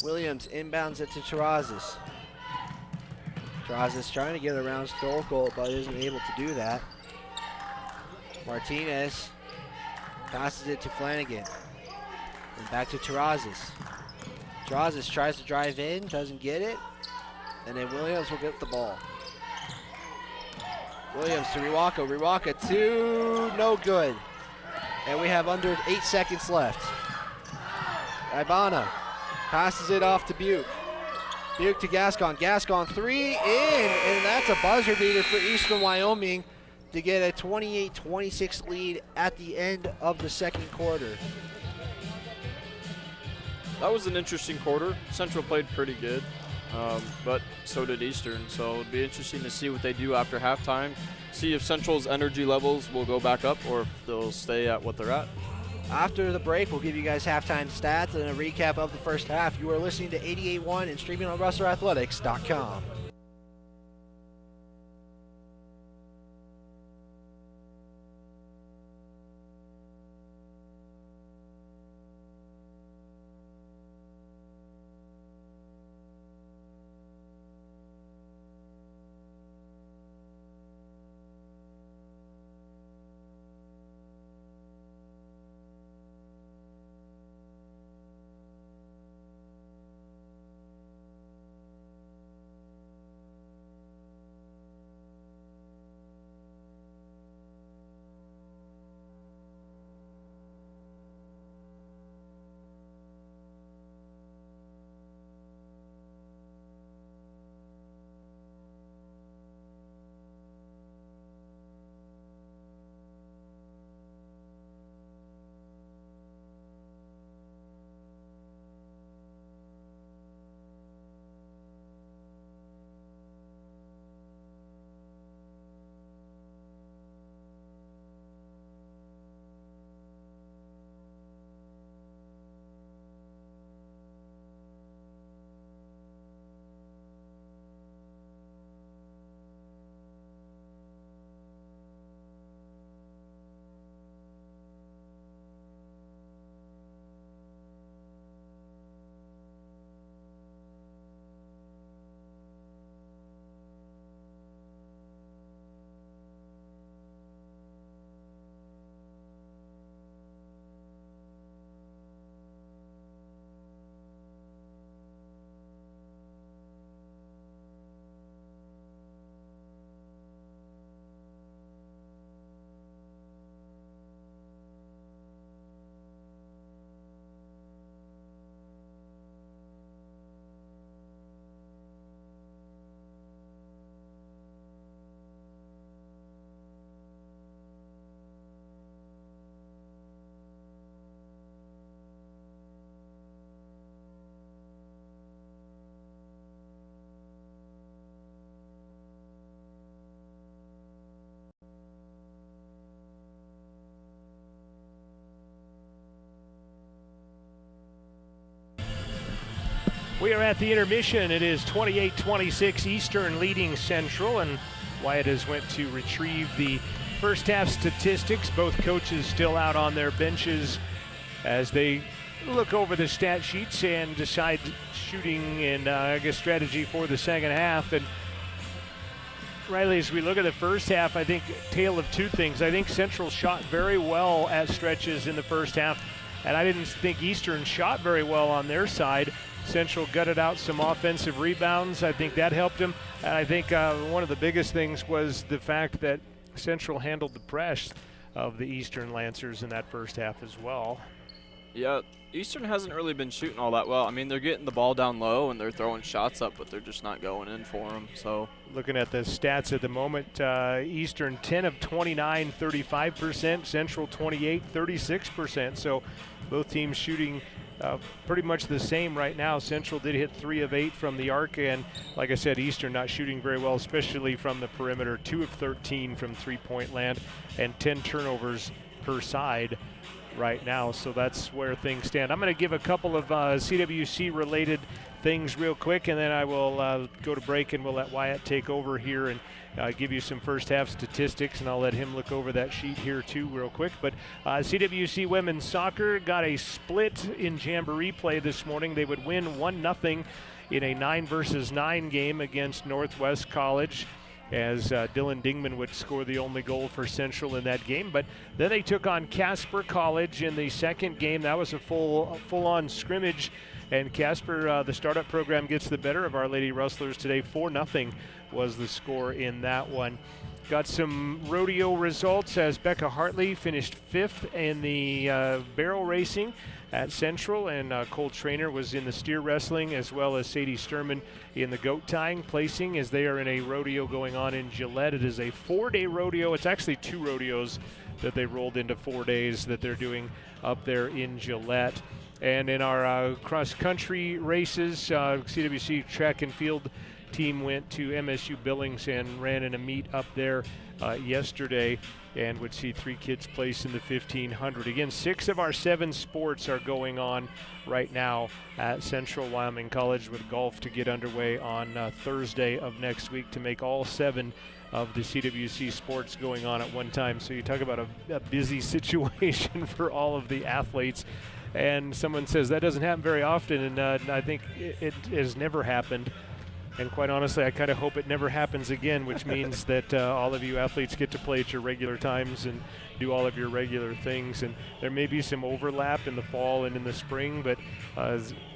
Williams inbounds it to Terrazas. Terrazas trying to get around Stokel, but isn't able to do that. Martinez passes it to Flanagan. And back to Terrazas. Terrazas tries to drive in, doesn't get it. And then Williams will get the ball. Williams to Riwaka. Riwaka two, no good. And we have under 8 seconds left. Ibana passes it off to Buke. Buke to Gascon. Gascon three in, and that's a buzzer beater for Eastern Wyoming to get a 28-26 lead at the end of the second quarter. That was an interesting quarter. Central played pretty good, but so did Eastern. So it'll be interesting to see what they do after halftime. See if Central's energy levels will go back up or if they'll stay at what they're at. After the break, we'll give you guys halftime stats and a recap of the first half. You are listening to 88.1 and streaming on RustlerAthletics.com. We are at the intermission. It is 28-26 Eastern leading Central, and Wyatt has went to retrieve the first half statistics. Both coaches still out on their benches as they look over the stat sheets and decide shooting and I guess strategy for the second half. And Riley, as we look at the first half, I think tale of two things. I think Central shot very well at stretches in the first half, and I didn't think Eastern shot very well on their side. Central gutted out some offensive rebounds. I think that helped them. And I think one of the biggest things was the fact that Central handled the press of the Eastern Lancers in that first half as well. Yeah, Eastern hasn't really been shooting all that well. I mean, they're getting the ball down low and they're throwing shots up, but they're just not going in for them. So looking at the stats at the moment, Eastern 10 of 29, 35%, Central 28, 36%. So both teams shooting pretty much the same right now. Central did hit 3 of 8 from the arc, and like I said, Eastern not shooting very well, especially from the perimeter. 2 of 13 from three-point land and 10 turnovers per side right now. So that's where things stand. I'm going to give a couple of CWC related things real quick, and then I will go to break and we'll let Wyatt take over here and give you some first half statistics, and I'll let him look over that sheet here too real quick. But CWC women's soccer got a split in Jamboree play this morning. They would win 1-0 in a 9-versus-9 game against Northwest College, as Dylan Dingman would score the only goal for Central in that game. But then they took on Casper College in the second game. That was a full-on scrimmage, and Casper, the startup program, gets the better of Our Lady Rustlers today. 4-0 was the score in that one. Got some rodeo results as Becca Hartley finished 5th in the barrel racing at Central, and Cole Trainer was in the steer wrestling, as well as Sadie Sturman in the goat tying, placing as they are in a rodeo going on in Gillette. It is a 4-day rodeo. It's actually 2 rodeos that they rolled into 4 days that they're doing up there in Gillette. And in our cross-country races, CWC track and field team went to MSU Billings and ran in a meet up there yesterday, and would see 3 kids place in the 1500. Again, 6 of our 7 sports are going on right now at Central Wyoming College, with golf to get underway on Thursday of next week to make all 7 of the CWC sports going on at one time. So you talk about a busy situation for all of the athletes. And someone says that doesn't happen very often, and I think it has never happened. And quite honestly, I kind of hope it never happens again, which means that all of you athletes get to play at your regular times and do all of your regular things. And there may be some overlap in the fall and in the spring, but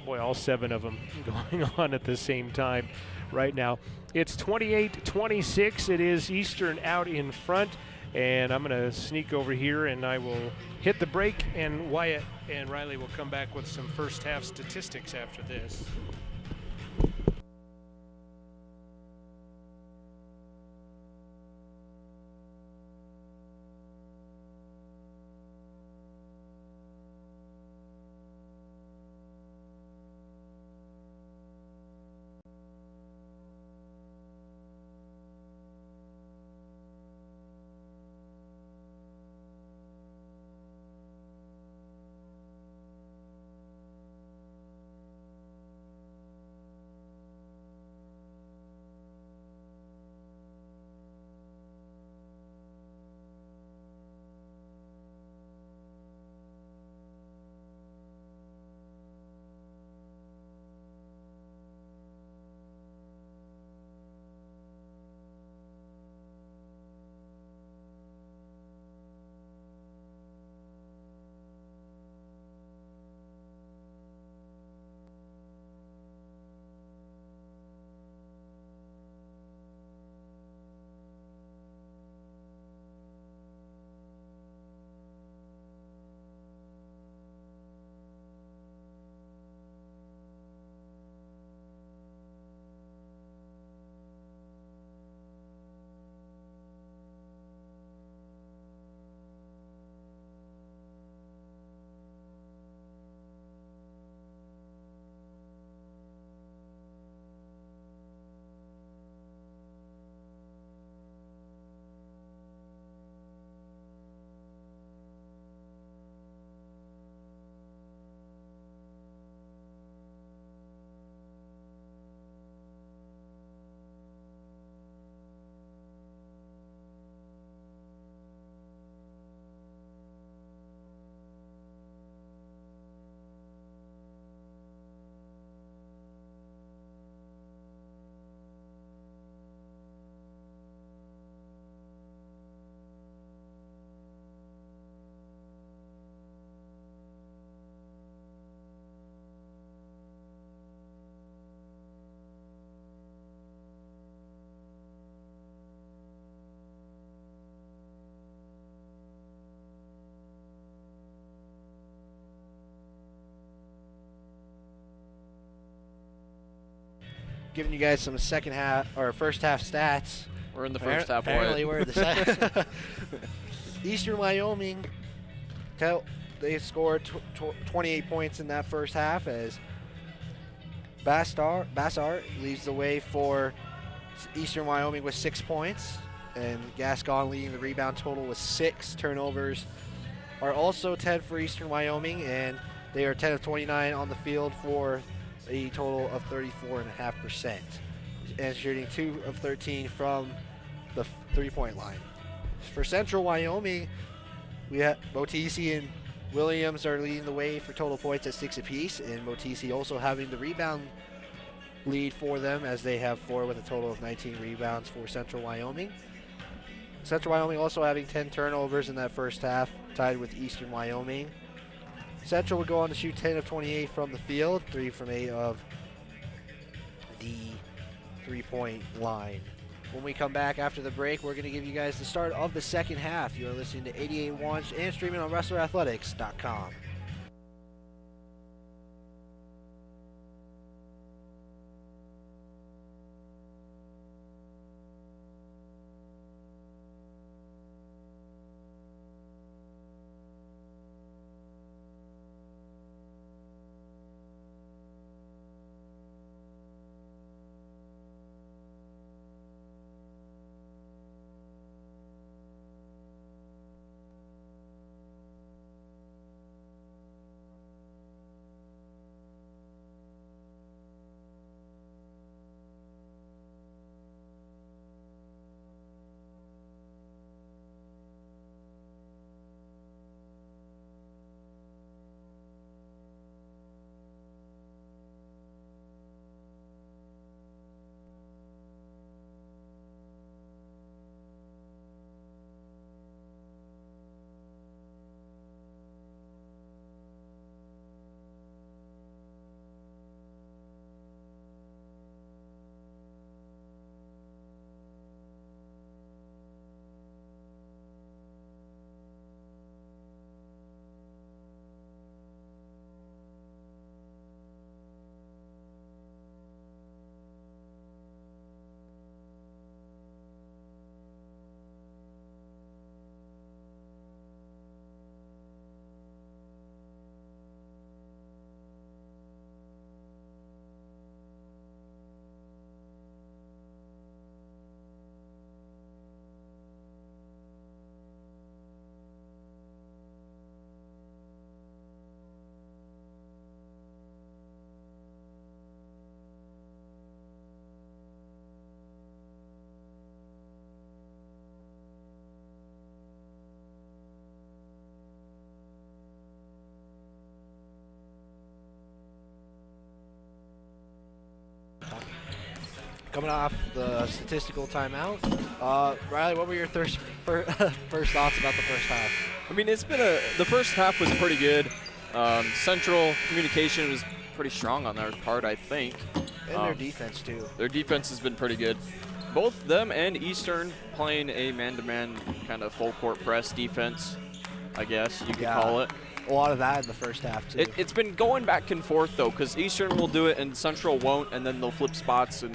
boy, all 7 of them going on at the same time right now. It's 28-26. It is Eastern out in front. And I'm going to sneak over here and I will hit the break, and Wyatt and Riley will come back with some first half statistics after this. giving you guys some second half or first half stats. We're in the first half. Apparently, we're in the second. Eastern Wyoming, they scored 28 points in that first half as Bassart leads the way for Eastern Wyoming with 6 points, and Gascon leading the rebound total with 6. Turnovers are also 10 for Eastern Wyoming, and they are 10 of 29 on the field for a total of 34.5%, and shooting 2 of 13 from the 3-point line. For Central Wyoming, we have Motisi and Williams are leading the way for total points at 6 apiece, and Motisi also having the rebound lead for them as they have 4 with a total of 19 rebounds for Central Wyoming. Central Wyoming also having 10 turnovers in that first half, tied with Eastern Wyoming. Central would go on to shoot 10 of 28 from the field, 3 from 8 of the 3-point line. When we come back after the break, we're going to give you guys the start of the second half. You are listening to 88.1 and streaming on WrestlerAthletics.com. Coming off the statistical timeout, Riley, what were your first thoughts about the first half? I mean, the first half was pretty good. Central communication was pretty strong on their part, I think. And their defense, too. Their defense has been pretty good. Both them and Eastern playing a man-to-man kind of full-court press defense, I guess you could call it. A lot of that in the first half, too. It's been going back and forth, though, because Eastern will do it and Central won't, and then they'll flip spots, and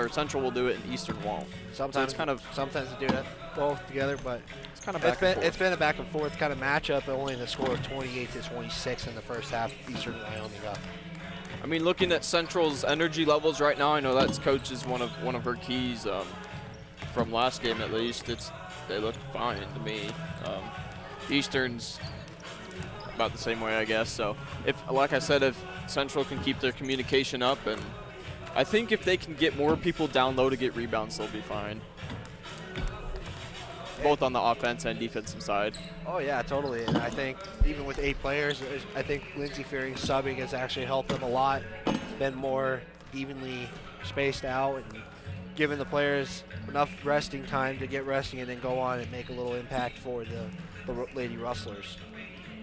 Central will do it and Eastern won't. Sometimes so sometimes they do that both together, but it's kind of back and forth. It's been a back and forth kind of matchup, only the score of 28-26 in the first half. Eastern Wyoming up. I mean, looking at Central's energy levels right now, I know that's coach's one of her keys from last game at least. They look fine to me. Eastern's about the same way, I guess. So, like I said, if Central can keep their communication up, and I think if they can get more people down low to get rebounds, they'll be fine. Both on the offense and defensive side. Oh, yeah, totally. And I think even with 8 players, I think Lindsey Fearing's subbing has actually helped them a lot, been more evenly spaced out and given the players enough resting time to get resting and then go on and make a little impact for the Lady Rustlers.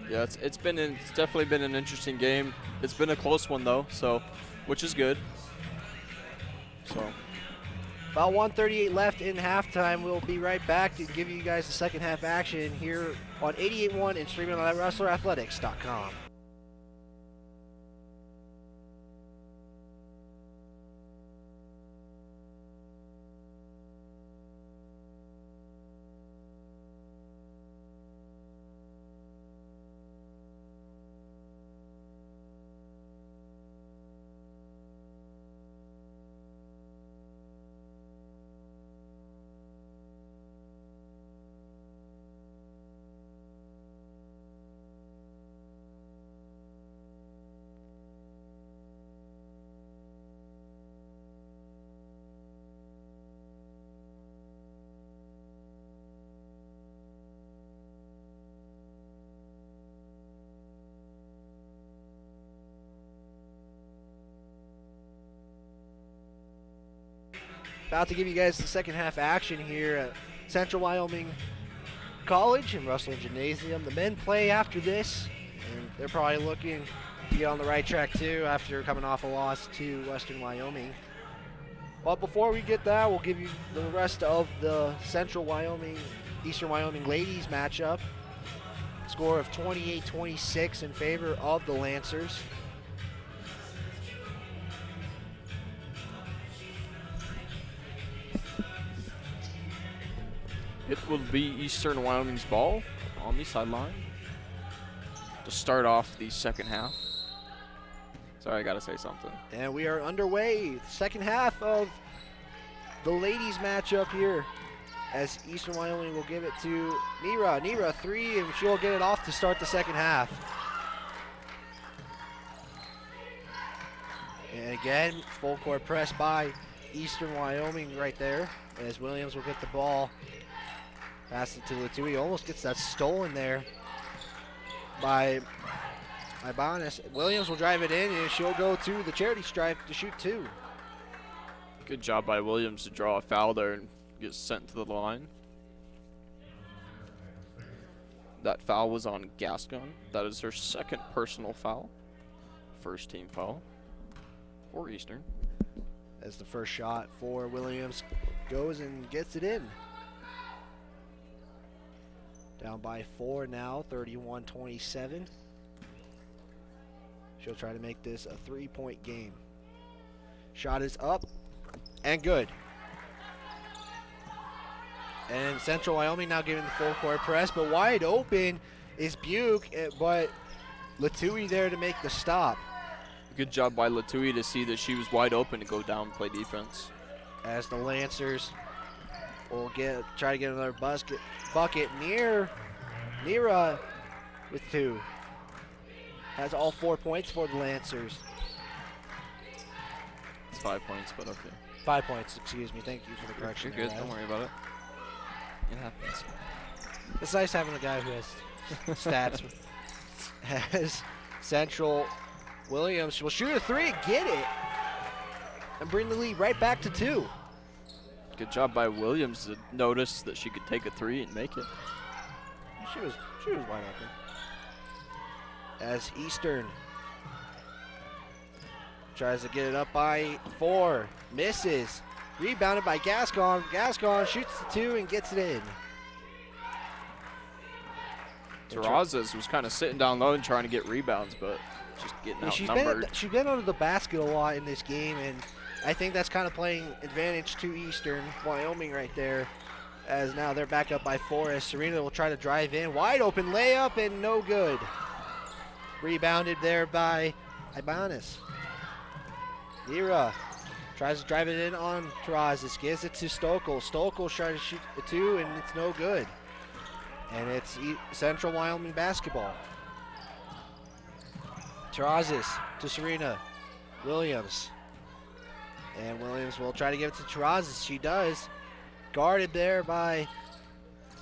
Yeah, it's definitely been an interesting game. It's been a close one though, so which is good. So about 1:38 left in halftime. We'll be right back to give you guys the second half action here on 88.1 and streaming on WrestlerAthletics.com. about to give you guys the second half action here at Central Wyoming College and Russell Gymnasium. The men play after this, and they're probably looking to get on the right track too after coming off a loss to Western Wyoming. But before we get that, we'll give you the rest of the Central Wyoming, Eastern Wyoming ladies matchup. Score of 28-26 in favor of the Lancers. It will be Eastern Wyoming's ball on the sideline to start off the second half. Sorry, I gotta say something. And we are underway. Second half of the ladies matchup here as Eastern Wyoming will give it to Nira. Nira 3, and she'll get it off to start the second half. And again, full court press by Eastern Wyoming right there as Williams will get the ball. Pass it to Latui. Almost gets that stolen there by Ibanez. Williams will drive it in, and she'll go to the charity stripe to shoot 2. Good job by Williams to draw a foul there and get sent to the line. That foul was on Gascon. That is her second personal foul. First team foul for Eastern. As the first shot for Williams goes and gets it in. Down by 4 now, 31-27. She'll try to make this a 3-point game. Shot is up and good. And Central Wyoming now giving the full court press, but wide open is Buke, but Latui there to make the stop. Good job by Latui to see that she was wide open to go down and play defense. As the Lancers will try to get another bucket. Nira with 2. Has all 4 points for the Lancers. It's 5 points, but okay. 5 points, excuse me. Thank you for the correction. You're good, don't worry about it. It happens. It's nice having a guy who has stats. As Central Williams will shoot a 3, get it, and bring the lead right back to 2. Good job by Williams to notice that she could take a 3 and make it. She was wide open. As Eastern tries to get it up by 4, misses. Rebounded by Gascon. Gascon shoots the 2 and gets it in. Terrazas was kind of sitting down low and trying to get rebounds, but just getting outnumbered. She's been under the basket a lot in this game, and I think that's kind of playing advantage to Eastern Wyoming right there, as now they're back up by 4 as Serena will try to drive in. Wide open layup and no good. Rebounded there by Ibanez. Nira tries to drive it in on Terrazas, gives it to Stokel. Stokel tries to shoot a 2 and it's no good. And it's Central Wyoming basketball. Terrazas to Serena. Williams. And Williams will try to give it to Terrazas. She does. Guarded there by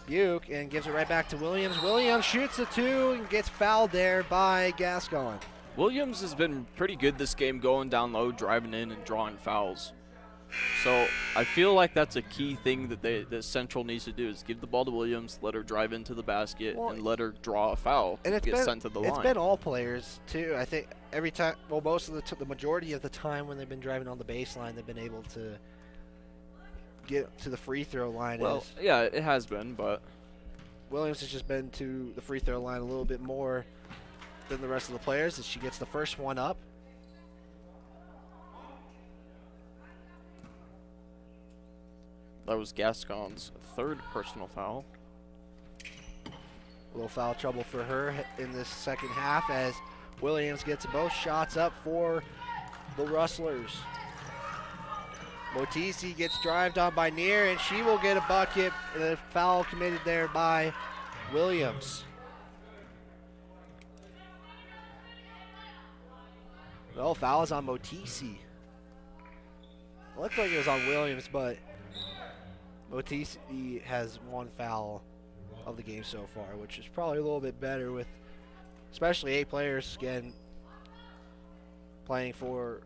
Buke and gives it right back to Williams. Williams shoots a 2 and gets fouled there by Gascon. Williams has been pretty good this game, going down low, driving in, and drawing fouls. So I feel like that's a key thing that Central needs to do is give the ball to Williams, let her drive into the basket, and let her draw a foul and get sent to the line. It's been all players, too. I think every time, well, most of the majority of the time when they've been driving on the baseline, they've been able to get to the free throw line. Well, yeah, it has been, but Williams has just been to the free throw line a little bit more than the rest of the players as she gets the first one up. That was Gascon's 3rd personal foul. A little foul trouble for her in this second half as Williams gets both shots up for the Rustlers. Motisi gets drived on by Neer, and she will get a bucket, and a foul committed there by Williams. Well, foul is on Motisi. It looked like it was on Williams, but Motisi has 1 foul of the game so far, which is probably a little bit better with especially 8 players again playing for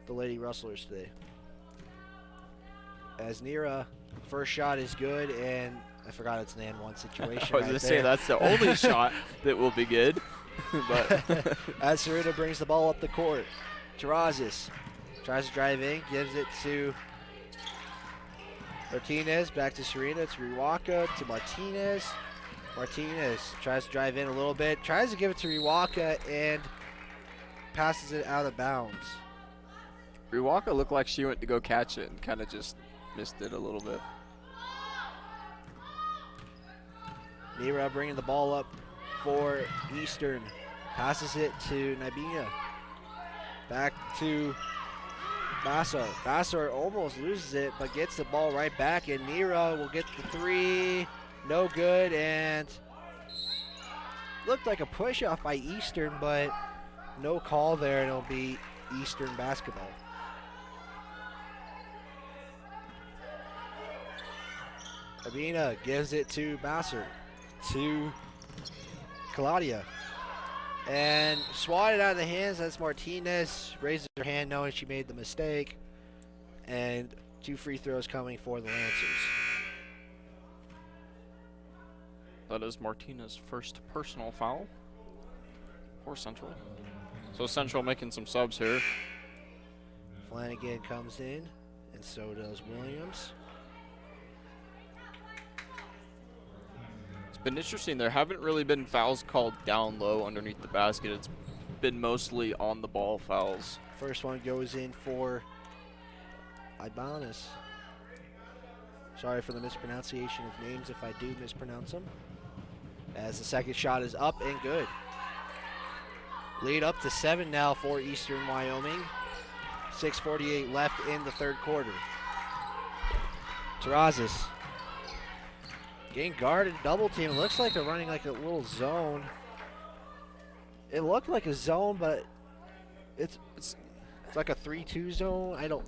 the Lady Rustlers today. as Nira, first shot is good, and I forgot it's an and one situation. I was going to say that's the only shot that will be good. But as Serena brings the ball up the court, Terrazas tries to drive in, gives it to Martinez, back to Serena, to Riwaka, to Martinez. Martinez tries to drive in a little bit, tries to give it to Riwaka, and passes it out of bounds. Riwaka looked like she went to go catch it and kind of just missed it a little bit. Nira bringing the ball up for Eastern. Passes it to Nabina. Back to Bassar. Bassar almost loses it, but gets the ball right back, and Nira will get the three. No good, and looked like a push-off by Eastern, but no call there, and it'll be Eastern basketball. Nabina gives it to Bassar. To Claudia, and swatted out of the hands. That's Martinez. Raises her hand knowing she made the mistake, and 2 free throws coming for the Lancers. That is Martinez's first personal foul for Central. So Central making some subs here. Flanagan comes in, and so does Williams. It's been interesting. There haven't really been fouls called down low underneath the basket. It's been mostly on the ball fouls. First one goes in for Ibanez. Sorry for the mispronunciation of names if I do mispronounce them. As the second shot is up and good. Lead up to 7 now for Eastern Wyoming. 6:48 left in the third quarter. Terrazas getting guarded, double team. It looks like they're running like a little zone. It looked like a zone, but it's like a 3-2 zone. I don't.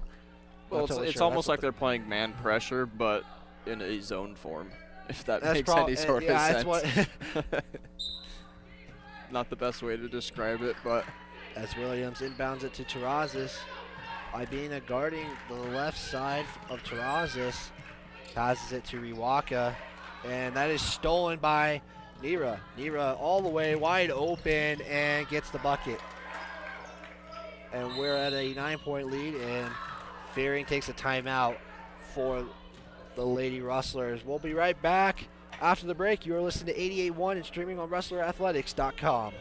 Well, it's almost like they're playing man pressure, but in a zone form. If that makes any sort of sense. What Not the best way to describe it, but as Williams inbounds it to Terrazas, Ibina guarding the left side of Terrazas, passes it to Riwaka, and that is stolen by Nira. Nira all the way wide open and gets the bucket. And we're at a 9-point lead, and Fearing takes a timeout for the Lady Rustlers. We'll be right back after the break. You are listening to 88.1 and streaming on RustlerAthletics.com.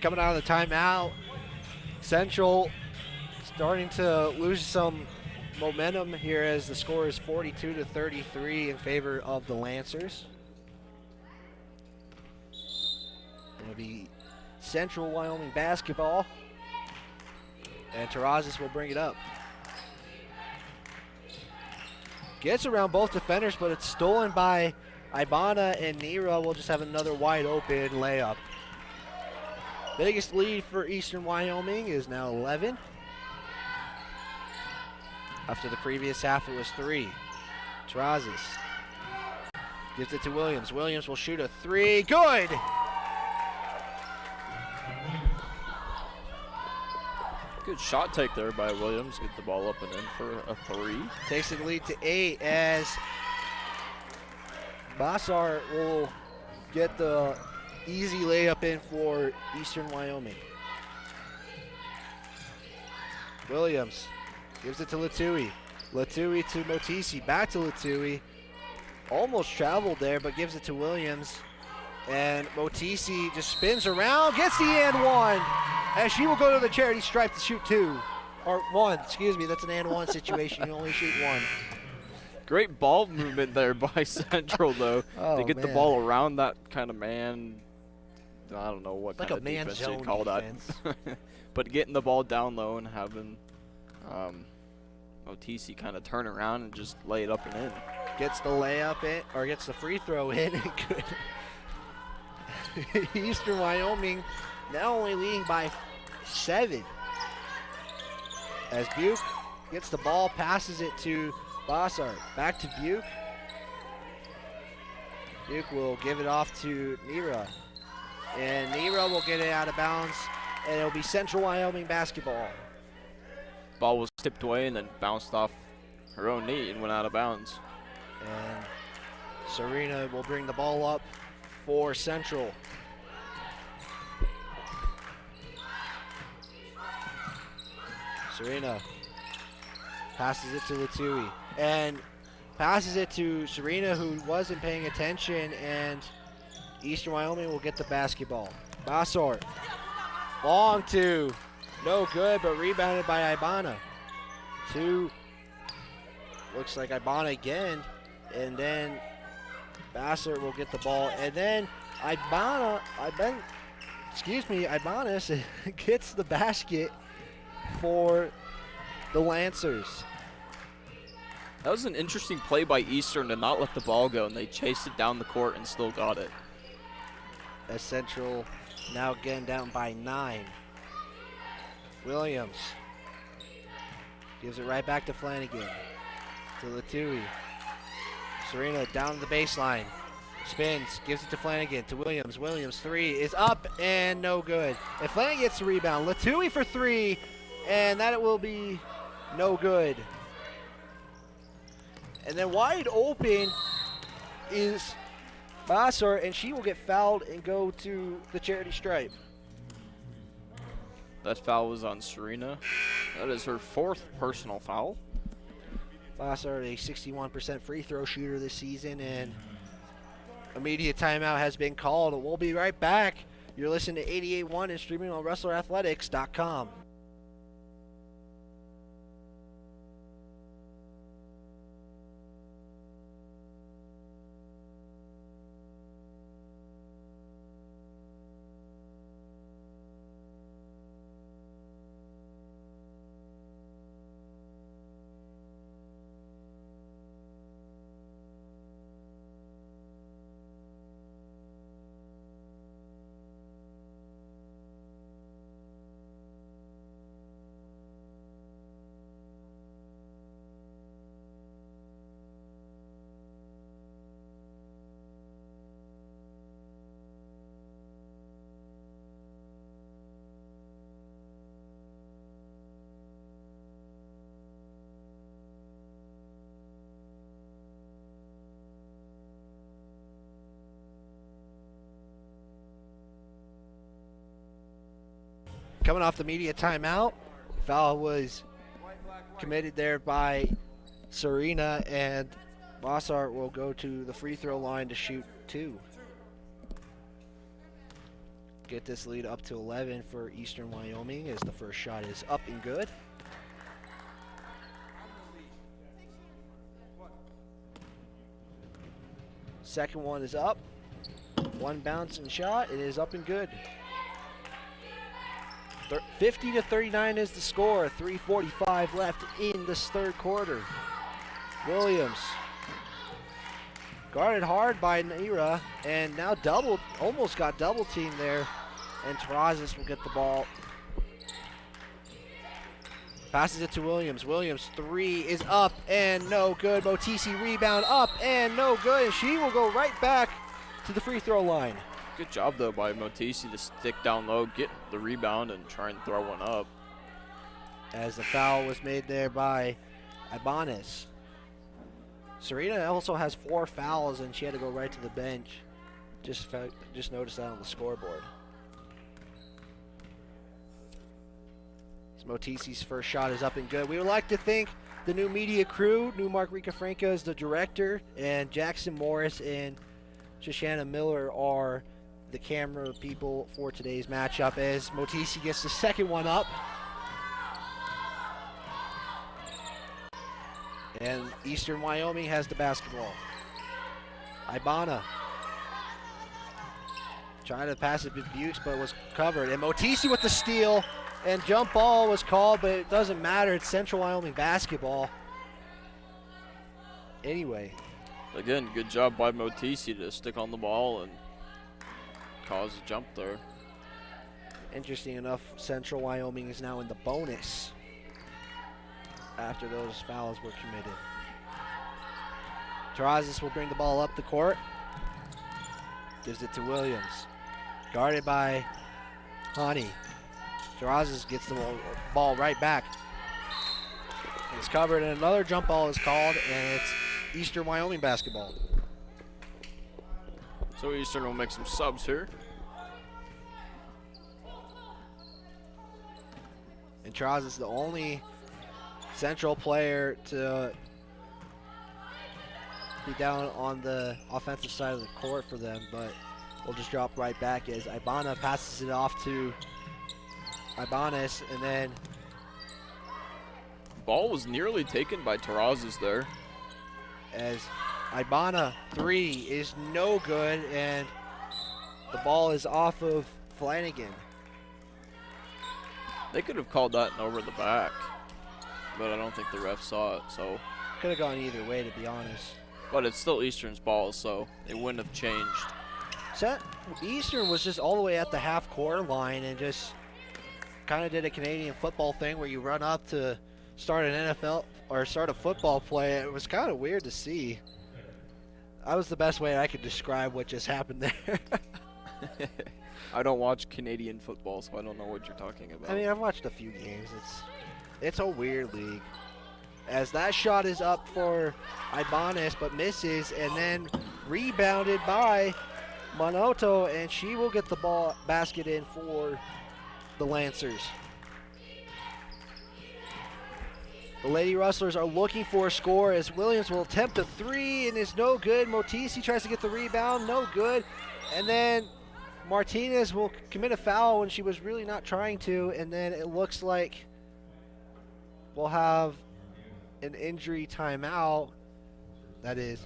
Coming out of the timeout, Central starting to lose some momentum here as the score is 42-33 in favor of the Lancers. It'll be Central Wyoming basketball, and Terrazas will bring it up. Gets around both defenders, but it's stolen by Ibana, and Nira will just have another wide open layup. Biggest lead for Eastern Wyoming is now 11. After the previous half, it was 3. Terrazas gives it to Williams. Williams will shoot a 3. Good! good shot take there by Williams. Get the ball up and in for a 3. Takes the lead to 8 as Bassar will get the easy layup in for Eastern Wyoming. Williams gives it to Latui. Latui to Motisi, back to Latui. almost traveled there, but gives it to Williams. And Motisi just spins around, gets the and one, and she will go to the charity stripe to shoot 2. Or 1, excuse me, that's an and 1 situation. You only shoot 1. Great ball movement there by Central, though. Oh, to get the man. ball around that kind of man. I don't know what Like kind a of man defense zone you'd call defense. that. But getting the ball down low and having Motisi kind of turn around and just lay it up and in. Gets the layup in, or gets the free throw in. Good. Eastern Wyoming now only leading by 7. As Buke gets the ball, passes it to Bossart. Back to Buke. Buke will give it off to Nira. And Nira will get it out of bounds, and it'll be Central Wyoming basketball. Ball was tipped away and then bounced off her own knee and went out of bounds. And Serena will bring the ball up for Central. Serena passes it to Latui and passes it to Serena, who wasn't paying attention, and Eastern Wyoming will get the basketball. Bossart, long 2, no good, but rebounded by Ibana. 2, looks like Ibana again, and then Bossart will get the ball, and then Ibanez gets the basket for the Lancers. That was an interesting play by Eastern to not let the ball go, and they chased it down the court and still got it. As Central now again down by 9. Williams gives it right back to Flanagan. To Latui. Serena down to the baseline. Spins, gives it to Flanagan, to Williams. Williams, 3 is up and no good. And Flanagan gets the rebound. Latui for 3, and that will be no good. And then wide open is Bossart, and she will get fouled and go to the charity stripe. That foul was on Serena. That is her 4th personal foul. Bossart, a 61% free throw shooter this season, and immediate timeout has been called. We'll be right back. You're listening to 88.1 and streaming on WrestlerAthletics.com. Coming off the media timeout, foul was committed there by Serena, and Bossart will go to the free throw line to shoot 2. Get this lead up to 11 for Eastern Wyoming as the first shot is up and good. Second one is up. One bouncing shot. It is up and good. 50-39 is the score. 3:45 left in this third quarter. Williams guarded hard by Nira, and now almost got double teamed there. And Terrazas will get the ball. Passes it to Williams. Williams, 3 is up and no good. Motisi rebound up and no good. And she will go right back to the free throw line. Good job, though, by Motisi to stick down low, get the rebound, and try and throw one up. As the foul was made there by Ibanez. Serena also has 4 fouls, and she had to go right to the bench. Just noticed that on the scoreboard. As Motisi's first shot is up and good. We would like to thank the new media crew. New Mark Ricafranca is the director, and Jackson Morris and Shoshana Miller are the camera people for today's matchup as Motisi gets the second one up. And Eastern Wyoming has the basketball. Ibana trying to pass it to Bukes, but was covered. And Motisi with the steal, and jump ball was called, but it doesn't matter. It's Central Wyoming basketball. Anyway. Again, good job by Motisi to stick on the ball and cause a jump there. Interesting enough, Central Wyoming is now in the bonus after those fouls were committed. Terrazas will bring the ball up the court. Gives it to Williams. Guarded by Hani. Terrazas gets the ball right back. It's covered, and another jump ball is called, and it's Eastern Wyoming basketball. So Eastern will make some subs here. And Terrazas is the only Central player to be down on the offensive side of the court for them, but we'll just drop right back as Ibana passes it off to Ibanez, and then Ball was nearly taken by Terrazas there. As Ibana 3 is no good, and the ball is off of Flanagan. They could have called that an over the back, but I don't think the ref saw it, so. Could have gone either way, to be honest. But it's still Eastern's ball, so it wouldn't have changed. Eastern was just all the way at the half-court line and just kind of did a Canadian football thing where you run up to start an NFL or start a football play. It was kind of weird to see. That was the best way I could describe what just happened there. I don't watch Canadian football, so I don't know what you're talking about. I mean, I've watched a few games. It's a weird league. As that shot is up for Ibanez, but misses, and then rebounded by Monoto, and she will get the ball basket in for the Lancers. The Lady Rustlers are looking for a score as Williams will attempt a three and is no good. Motisi tries to get the rebound, no good. And then Martinez will commit a foul when she was really not trying to, and then it looks like we'll have an injury timeout. That is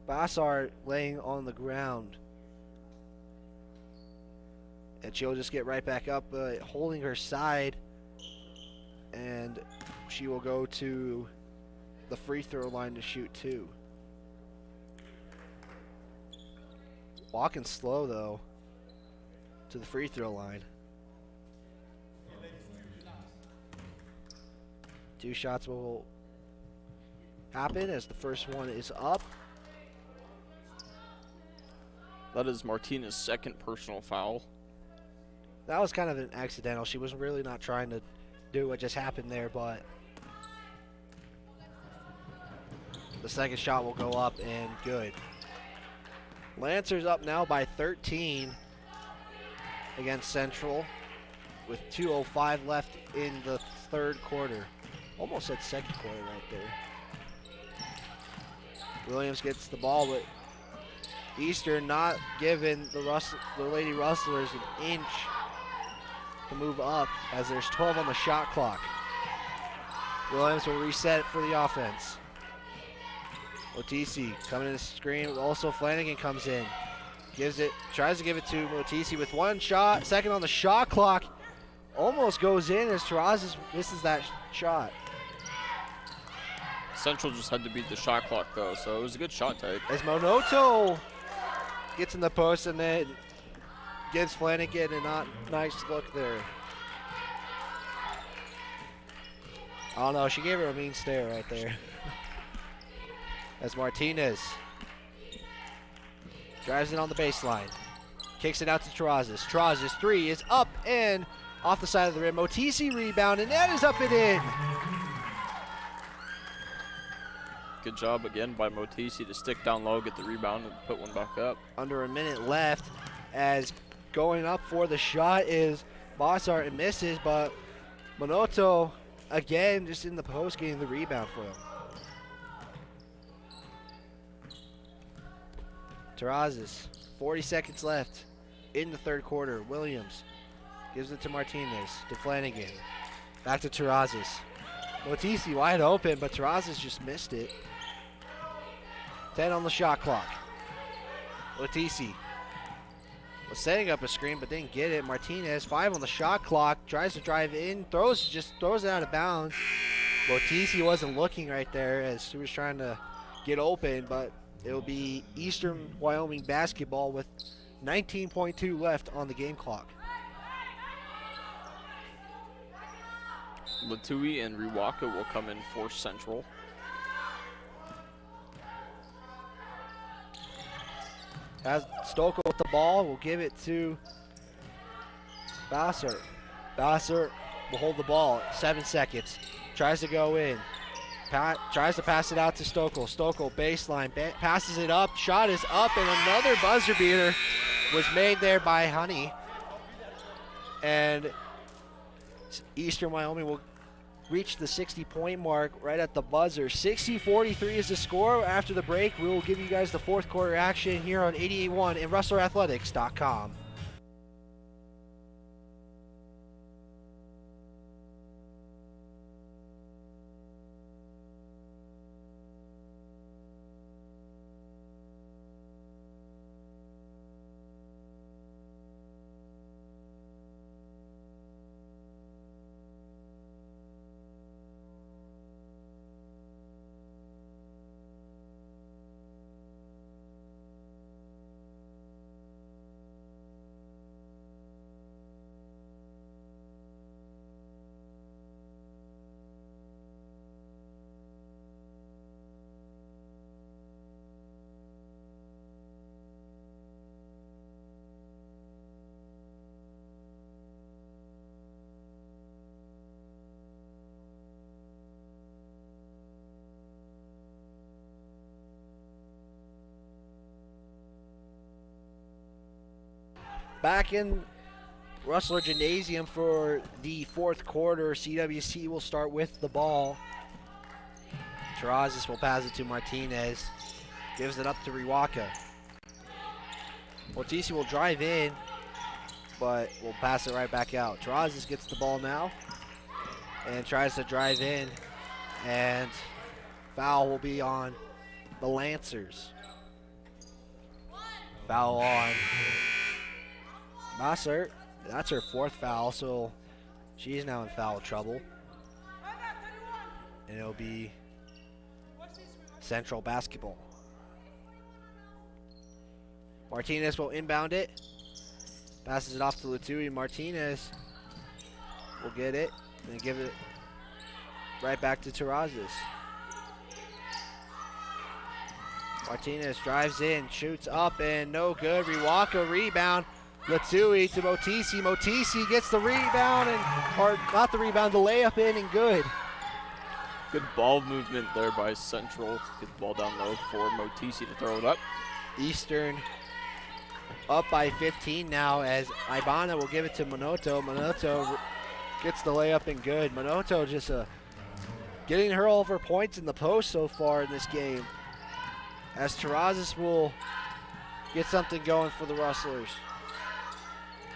Bassard laying on the ground. And she'll just get right back up, holding her side. And she will go to the free throw line to shoot two. Walking slow, though, to the free throw line. Two shots will happen as the first one is up. That is Martinez's second personal foul. That was kind of an accidental. She was really not trying to do what just happened there, but the second shot will go up and good. Lancers up now by 13 against Central with 2:05 left in the third quarter. Almost said second quarter right there. Williams gets the ball, but Eastern not giving the Lady Rustlers an inch to move up as there's 12 on the shot clock. Williams will reset it for the offense. Motisi coming in the screen. Also Flanagan comes in. Tries to give it to Motisi with one shot. Second on the shot clock. Almost goes in as Terrazas misses that shot. Central just had to beat the shot clock though, so it was a good shot take. As Monoto gets in the post and then gives Flanagan a not nice look there. Oh no, she gave her a mean stare right there. As Martinez drives it on the baseline. Kicks it out to Terrazas. Terrazas three is up and off the side of the rim. Motisi rebound, and that is up and in. Good job again by Motisi to stick down low, get the rebound, and put one back up. Under a minute left as going up for the shot is Bossart and misses, but Manoto, again, just in the post getting the rebound for them. Terrazas, 40 seconds left in the third quarter. Williams gives it to Martinez, to Flanagan. Back to Terrazas. Motisi wide open, but Terrazas just missed it. 10 on the shot clock. Motisi was setting up a screen, but didn't get it. Martinez, 5 on the shot clock, tries to drive in, throws it out of bounds. Motisi wasn't looking right there as he was trying to get open, but it will be Eastern Wyoming basketball with 19.2 left on the game clock. Latui and Riwaka will come in for Central. Has Stokel with the ball, will give it to Bassert. Bassert will hold the ball, 7 seconds. Tries to go in. Tries to pass it out to Stokel. Stokel baseline, passes it up, shot is up, and another buzzer beater was made there by Honey. And Eastern Wyoming will reach the 60-point mark right at the buzzer. 60-43 is the score. After the break, we will give you guys the fourth quarter action here on 88.1 and RustlerAthletics.com. Back in Rustler Gymnasium for the fourth quarter. CWC will start with the ball. Terrazas will pass it to Martinez. Gives it up to Riwaka. Ortiz will drive in, but will pass it right back out. Terrazas gets the ball now and tries to drive in, and foul will be on the Lancers. Foul on Massert. That's her fourth foul, so she's now in foul trouble. And it'll be Central basketball. Martinez will inbound it. Passes it off to Latui. Martinez will get it and give it right back to Terrazas. Martinez drives in, shoots up, and no good. Riwaka rebound. Latui to Motisi. Motisi gets the rebound, or not the rebound, the layup in, and good. Good ball movement there by Central. Get the ball down low for Motisi to throw it up. Eastern up by 15 now as Ibana will give it to Manoto. Manoto gets the layup and good. Manoto just getting her all of her points in the post so far in this game. As Terrazas will get something going for the Rustlers.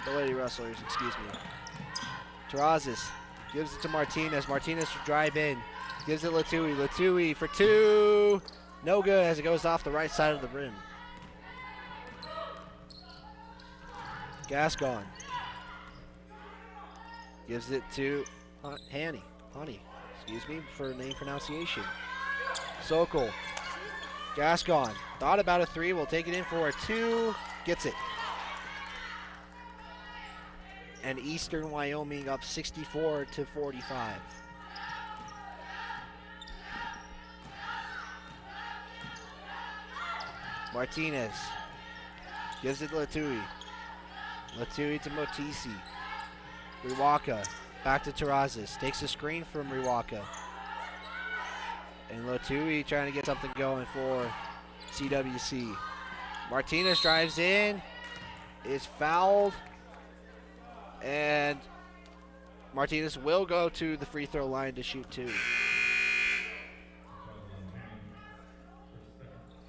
The Lady Rustlers, excuse me. Terrazas gives it to Martinez. Martinez to drive in. Gives it Latui. Latui for two. No good as it goes off the right side of the rim. Gascon gives it to Honey, excuse me for name pronunciation. Sokol. Gascon thought about a three, will take it in for a two, gets it. And Eastern Wyoming up 64-45. Martinez gives it to Latui. Latui to Motisi. Riwaka back to Terrazas. Takes a screen from Riwaka. And Latui trying to get something going for CWC. Martinez drives in. Is fouled. And Martinez will go to the free throw line to shoot 2.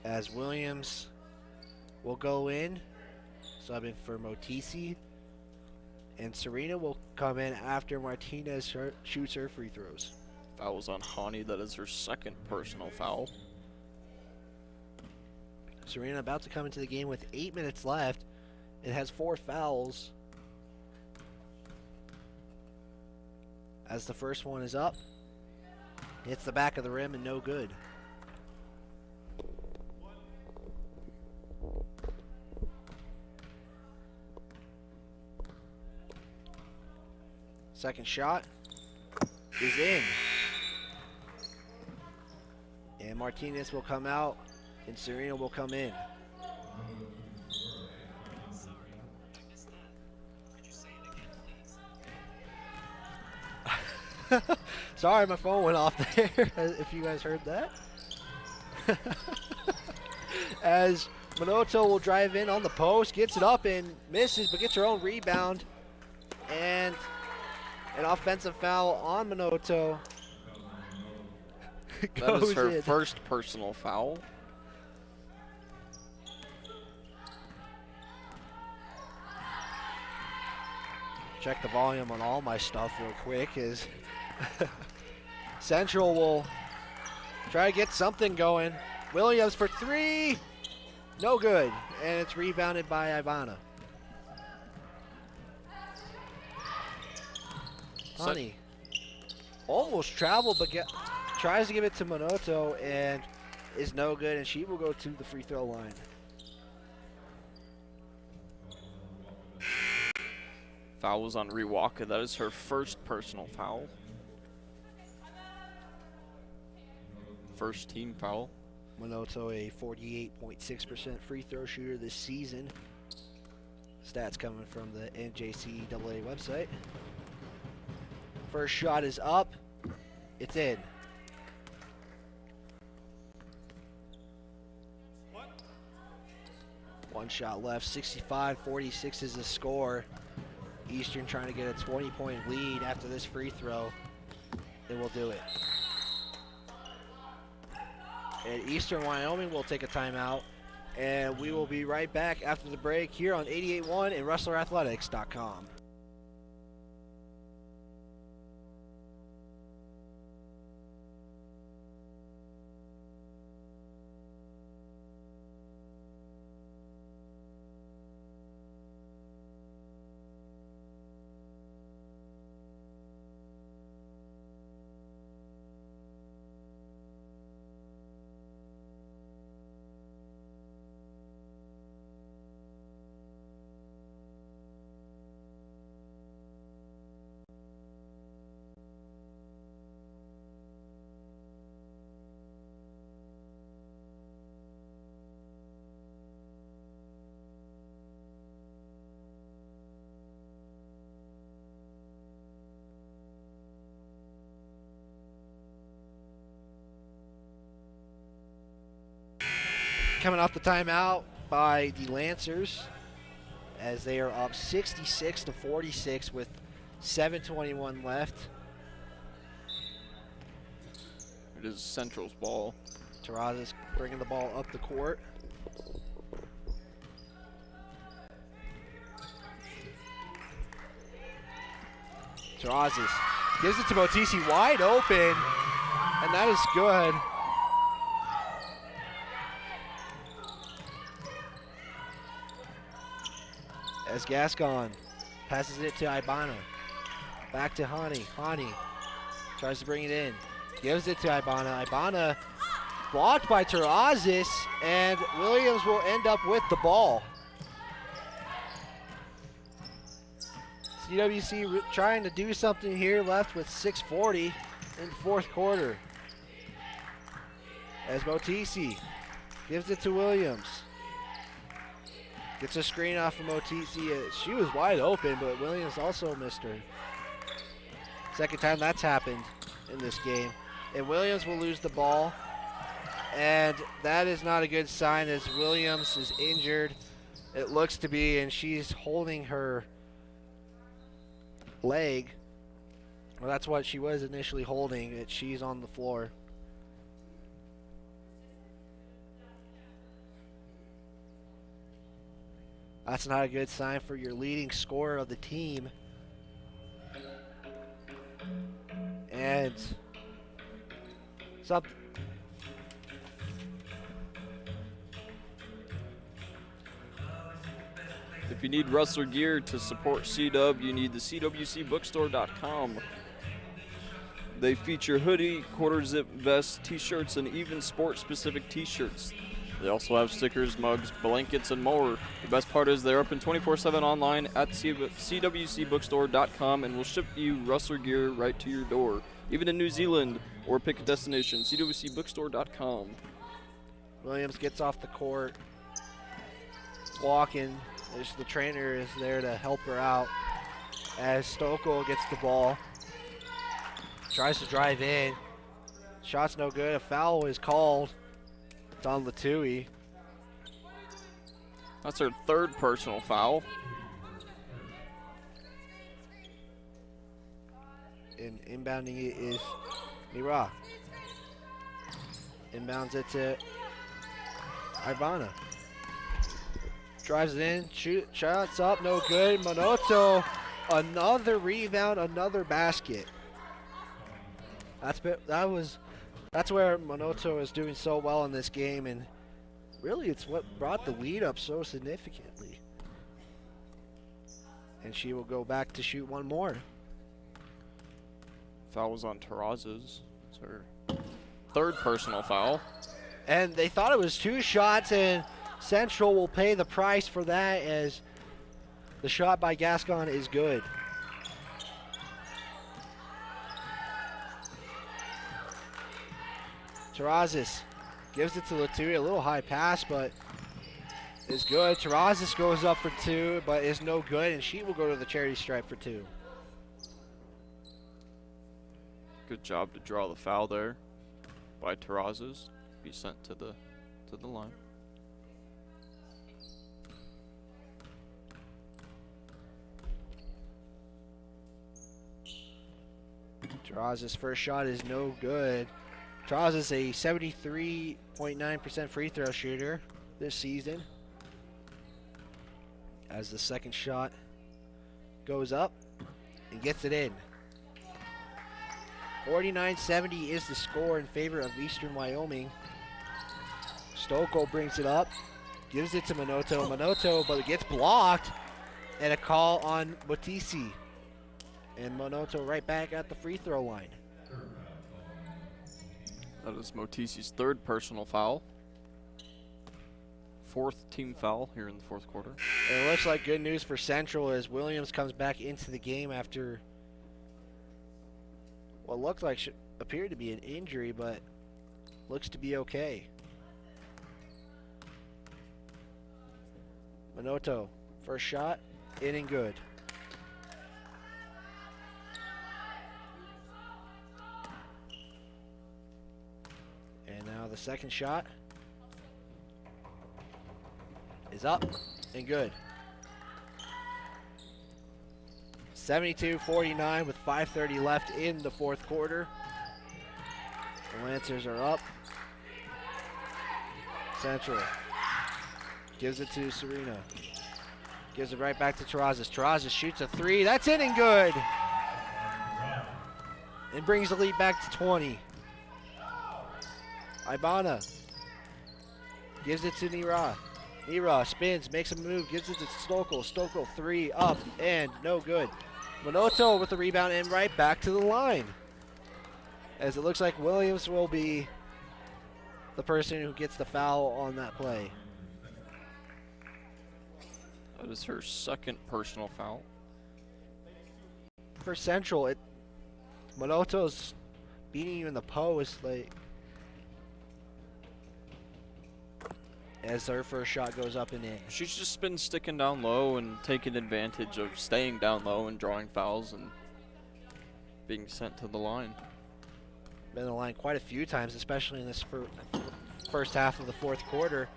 As Williams will go in, subbing for Motisi. And Serena will come in after Martinez shoots her free throws. Fouls on Hani. That is her second personal foul. Serena about to come into the game with 8 minutes left. It has 4 fouls. As the first one is up, hits the back of the rim and no good. Second shot is in. And Martinez will come out and Serena will come in. Sorry, my phone went off there, if you guys heard that. As Minoto will drive in on the post, gets it up and misses, but gets her own rebound. And an offensive foul on Minoto. That is her first personal foul. Check the volume on all my stuff real quick as Central will try to get something going. Williams for 3. No good. And it's rebounded by Ivana. Honey almost traveled, but tries to give it to Minoto and is no good, and she will go to the free throw line. Foul was on Riwaka. That is her first personal foul. First team foul. Minoto, a 48.6% free throw shooter this season. Stats coming from the NJCAA website. First shot is up. It's in. One shot left. 65-46 is the score. Eastern trying to get a 20-point lead after this free throw. They will do it. And Eastern Wyoming will take a timeout. And we will be right back after the break here on 88.1 and WrestlerAthletics.com. Coming off the timeout by the Lancers as they are up 66-46 with 7:21 left. It is Central's ball. Terrazas bringing the ball up the court. Terrazas gives it to Motisi wide open, and that is good. As Gascon passes it to Ibana. Back to Hani. Hani tries to bring it in. Gives it to Ibana. Ibana blocked by Terrazas, and Williams will end up with the ball. CWC trying to do something here, left with 6:40 in the fourth quarter. As Motisi gives it to Williams. Gets a screen off of Motisi. She was wide open, but Williams also missed her. Second time that's happened in this game. And Williams will lose the ball. And that is not a good sign as Williams is injured. It looks to be, and she's holding her leg. Well, that's what she was initially holding. She's on the floor. That's not a good sign for your leading scorer of the team. And If you need wrestler gear to support C-Dub, you need the CWCBookstore.com. They feature hoodie, quarter zip vests, t-shirts, and even sport-specific t-shirts. They also have stickers, mugs, blankets, and more. The best part is they're open 24/7 online at CWCBookstore.com and will ship you wrestler gear right to your door, even in New Zealand, or pick a destination, CWCBookstore.com. Williams gets off the court, walking. The trainer is there to help her out as Stokel gets the ball. Tries to drive in. Shot's no good. A foul is called. It's on Latui. That's her third personal foul. And inbounding it is Mira. Inbounds it to Ivana. Drives it in, shots up, no good. Manoto, another rebound, another basket. That's where Manoto is doing so well in this game, and really it's what brought the lead up so significantly. And she will go back to shoot one more. Foul was on Terrazas. It's her third personal foul. And they thought it was 2 shots, and Central will pay the price for that as the shot by Gascon is good. Terrazas gives it to Latui, a little high pass, but is good. Terrazas goes up for 2, but is no good, and she will go to the charity stripe for 2. Good job to draw the foul there by Terrazas. Be sent to the line. Terrazas' first shot is no good. Terrazas a 73.9% free throw shooter this season. As the second shot goes up and gets it in. 49-70 is the score in favor of Eastern Wyoming. Stokel brings it up, gives it to Manoto, but it gets blocked, and a call on Botisi. And Manoto right back at the free throw line. That is Motisi's third personal foul. 4th team foul here in the 4th quarter. And it looks like good news for Central as Williams comes back into the game after what looked like appeared to be an injury, but looks to be okay. Manoto, first shot, in and good. And now the second shot is up and good. 72-49 with 5:30 left in the 4th quarter. The Lancers are up. Central gives it to Serena. Gives it right back to Terrazas. Terrazas shoots a 3. That's in and good. And brings the lead back to 20. Ibana gives it to Nira. Nira spins, makes a move, gives it to Stokel. Stokel 3 up and no good. Manoto with the rebound and right back to the line. As it looks like Williams will be the person who gets the foul on that play. That is her second personal foul. For Central, Manoto's beating you in the post, as her first shot goes up and in. She's just been sticking down low and taking advantage of staying down low and drawing fouls and being sent to the line. Been in the line quite a few times, especially in this first half of the 4th quarter,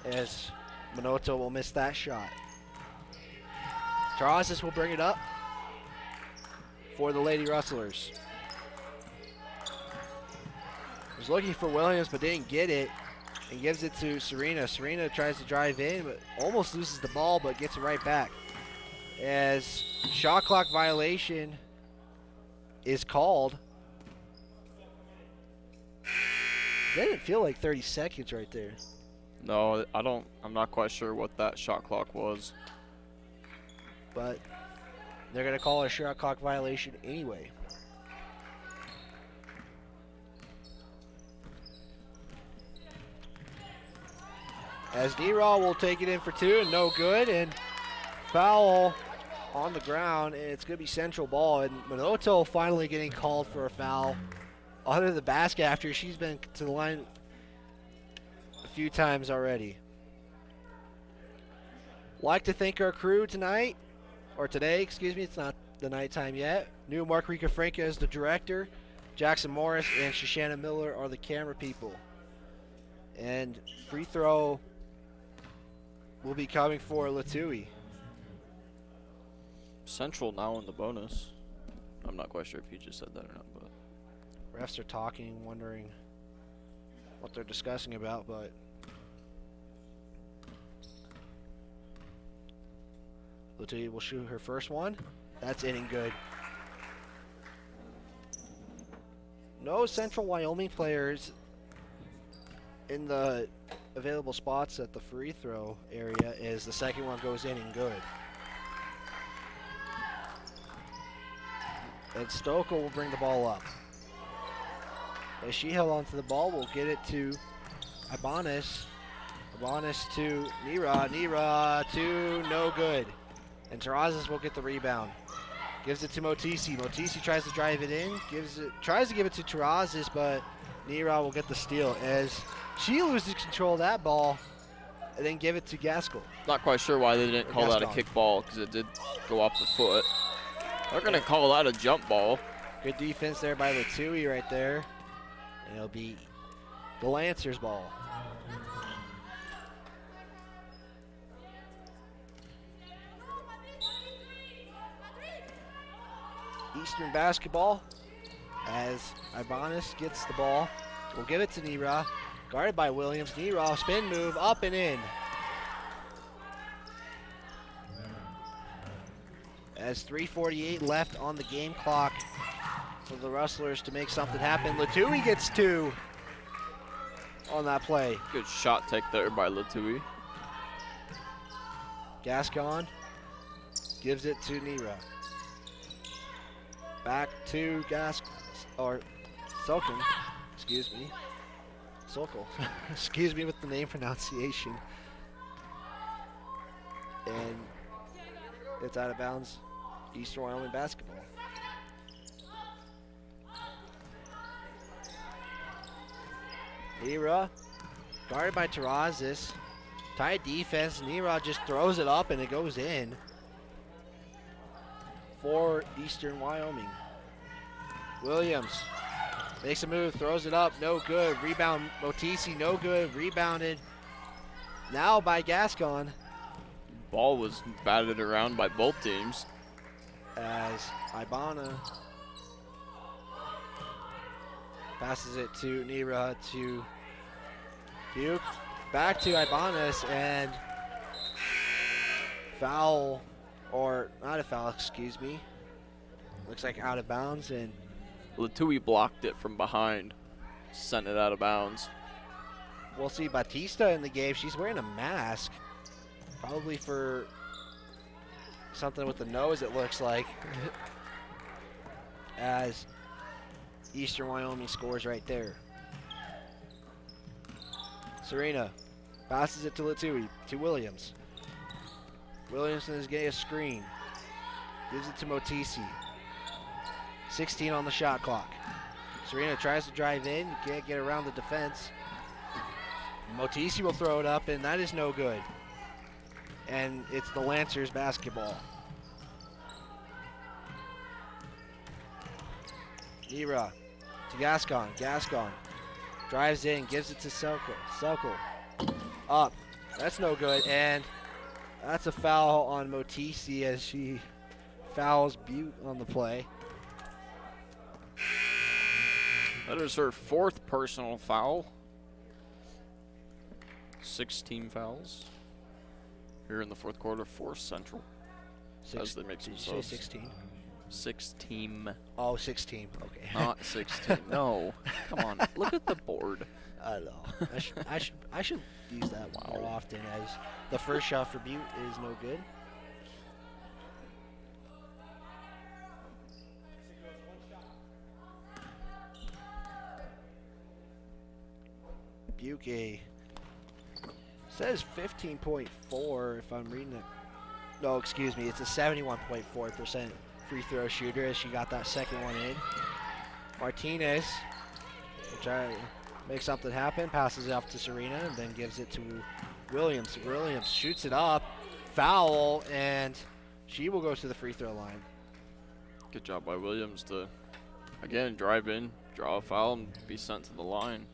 as Manoto will miss that shot. Terrazas will bring it up. for the Lady Rustlers. Was looking for Williams but didn't get it and gives it to Serena. Serena tries to drive in but almost loses the ball but gets it right back. As shot clock violation is called. Didn't feel like 30 seconds right there. No, I'm not quite sure what that shot clock was. But they're going to call it a shot clock violation anyway. As Nera will take it in for two and no good, and foul on the ground, and it's going to be Central ball. And Minoto finally getting called for a foul under the basket after she's been to the line a few times already. Like to thank our crew tonight, or today, excuse me, it's not the nighttime yet. New Mark Rica Franca is the director. Jackson Morris and Shoshana Miller are the camera people. And free throw will be coming for Latui. Central now in the bonus. I'm not quite sure if you just said that or not, but Refs are talking, wondering what they're discussing about, but Latui will shoot her first one. That's in and good. No Central Wyoming players in the available spots at the free throw area as the second one goes in and good. And Stokel will bring the ball up. As she held onto the ball, we'll get it to Ibanez. Ibanez to Nera. Nera to no good. And Terrazas will get the rebound. Gives it to Motisi. Motisi tries to drive it in. Tries to give it to Terrazas, but Nera will get the steal as she loses control of that ball and then give it to Gaskell. not quite sure why they didn't call that a kick ball because it did go off the foot. They're going to call that a jump ball. Good defense there by Latui right there. And it'll be the Lancers ball. Eastern basketball as Ibanez gets the ball. We'll give it to Nera. Guarded by Williams. Nera, spin move, up and in. As 3:48 left on the game clock for the Rustlers to make something happen. Latui gets two on that play. Good shot take there by Latui. Gascon gives it to Nera. Back to Sulkin, excuse me. Sokol, excuse me with the name pronunciation. And it's out of bounds, Eastern Wyoming basketball. Nera, guarded by Terrazas. Tight defense, Nera just throws it up and it goes in for Eastern Wyoming. Williams makes a move, throws it up, no good. Rebound, Motisi, no good. Rebounded now by Gascon. Ball was batted around by both teams. As Ibana passes it to Nera to Duke. Back to Ibanez and foul, or not a foul, excuse me. Looks like out of bounds, and Latui blocked it from behind, sent it out of bounds. we'll see Batista in the game. She's wearing a mask, probably for something with the nose, it looks like. As Eastern Wyoming scores right there. Serena passes it to Latui, to Williams. Williamson is getting a screen. Gives it to Motisi. 16 on the shot clock. Serena tries to drive in, can't get around the defense. Motisi will throw it up, and that is no good. And it's the Lancers basketball. Nera to Gascon. Gascon drives in, gives it to Selko. Selko up. That's no good, and that's a foul on Motisi as she fouls Butte on the play. That is her 4th personal foul. 16 fouls here in the 4th quarter for Central. As they make some Did you say subs. 16? 6-team. Oh, 16. Okay. Not 16. No. Come on. Look at the board. I don't know. I should use that more often, as the first shot for Butte is no good. Butte says 15.4 if I'm reading it. No, excuse me. It's a 71.4% free throw shooter, as she got that second one in. Martinez will try to make something happen, passes it off to Serena, and then gives it to Williams. Williams shoots it up, foul, and she will go to the free throw line. Good job by Williams to, again, drive in, draw a foul, and be sent to the line.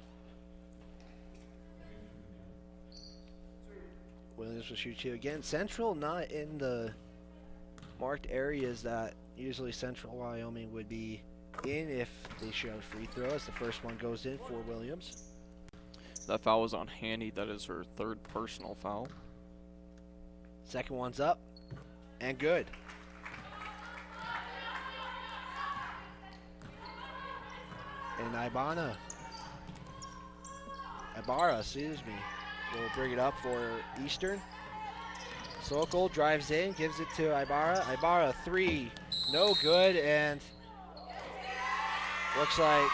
Williams will shoot you again. Central not in the marked areas that usually Central Wyoming would be in if they showed free throw, as the first one goes in for Williams. That foul was on Handy. That is her 3rd personal foul. Second one's up and good. And Ibarra, excuse me, will bring it up for Eastern. Sokol drives in, gives it to Ibarra. Ibarra 3, no good, and looks like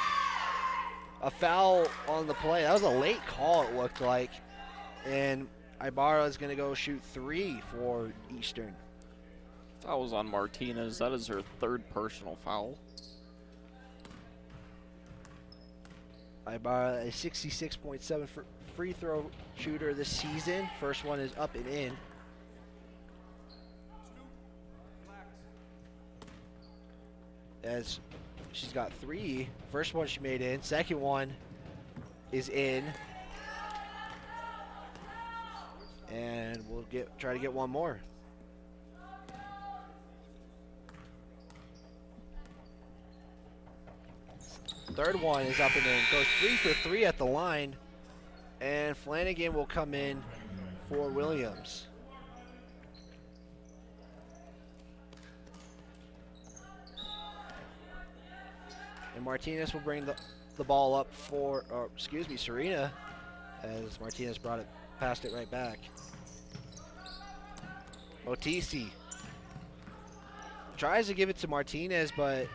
a foul on the play. That was a late call, it looked like. And Ibarra is going to go shoot 3 for Eastern. Foul was on Martinez. That is her 3rd personal foul. Ibarra, a 66.7 free throw shooter this season. First one is up and in. As she's got 3. First one she made in. Second one is in. And we'll try to get one more. Third one is up and in. Goes 3 for 3 at the line. And Flanagan will come in for Williams. And Martinez will bring the ball up for, Serena, as Martinez passed it right back. Otisi tries to give it to Martinez, but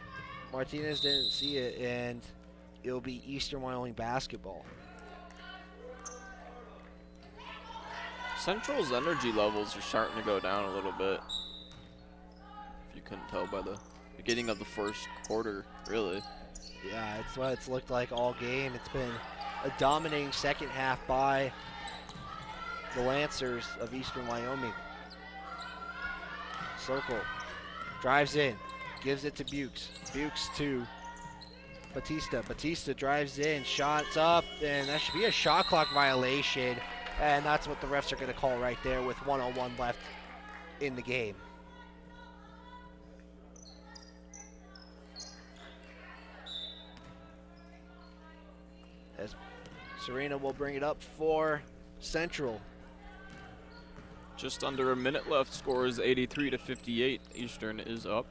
Martinez didn't see it, and it'll be Eastern Wyoming basketball. Central's energy levels are starting to go down a little bit. If you couldn't tell by the beginning of the first quarter, really. Yeah, it's what it's looked like all game. It's been a dominating second half by the Lancers of Eastern Wyoming. Circle drives in, gives it to Bukes. Bukes to Batista. Batista drives in, shots up, and that should be a shot clock violation. And that's what the refs are going to call right there with 1:01 left in the game. As Serena will bring it up for Central. Just under a minute left. Score is 83-58. Eastern is up.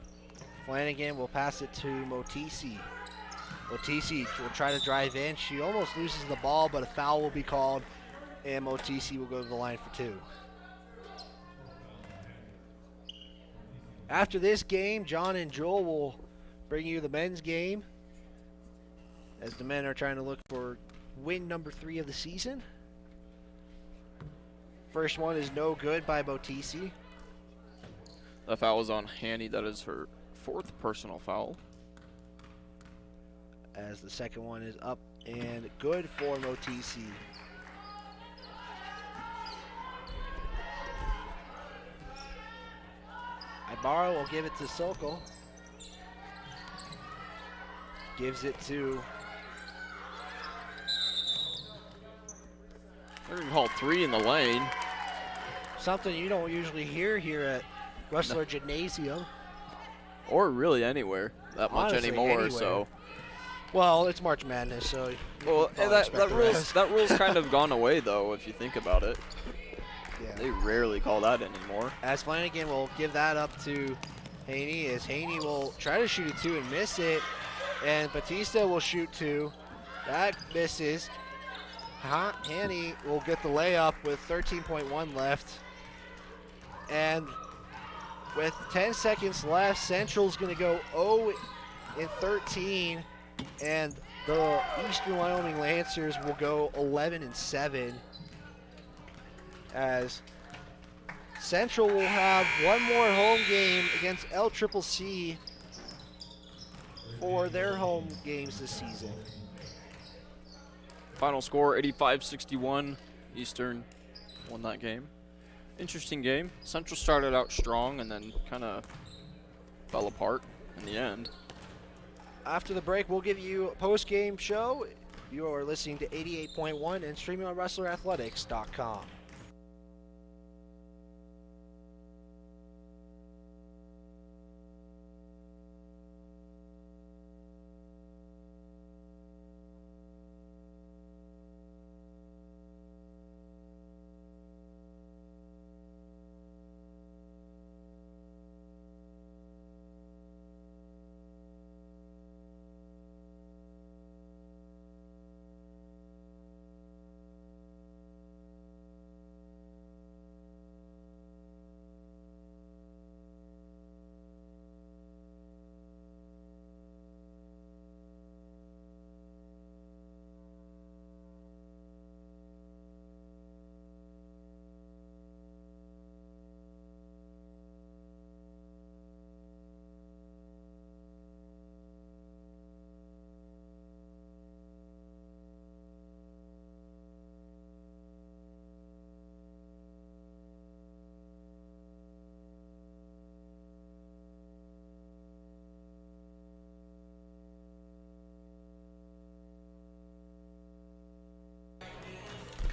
Flanagan will pass it to Motisi. Motisi will try to drive in. She almost loses the ball, but a foul will be called, and Motisi will go to the line for 2. After this game, John and Joel will bring you the men's game, as the men are trying to look for win number 3 of the season. First one is no good by Motisi. That foul was on Hanny. That is her 4th personal foul. As the second one is up and good for Motisi. Ibarra will give it to Sokol. Gives it to... They're going to call 3 in the lane. Something you don't usually hear here at Rustler Gymnasium. Or really anywhere that much Honestly, anymore. anywhere. So Well, it's March Madness, so. Well, I'll that expect the rest. rule's kind of gone away though, if you think about it. Yeah. They rarely call that anymore. As Flanagan will give that up to Haney, as Haney will try to shoot a 2 and miss it, and Batista will shoot 2. That misses. Haney will get the layup with 13.1 left. And with 10 seconds left, Central's going to go 0 and 13, and the Eastern Wyoming Lancers will go 11 and 7. As Central will have one more home game against LCCC for their home games this season. Final score 85-61. Eastern won that game. Interesting game. Central started out strong and then kind of fell apart in the end. After the break, we'll give you a post-game show. You are listening to 88.1 and streaming on WrestlerAthletics.com.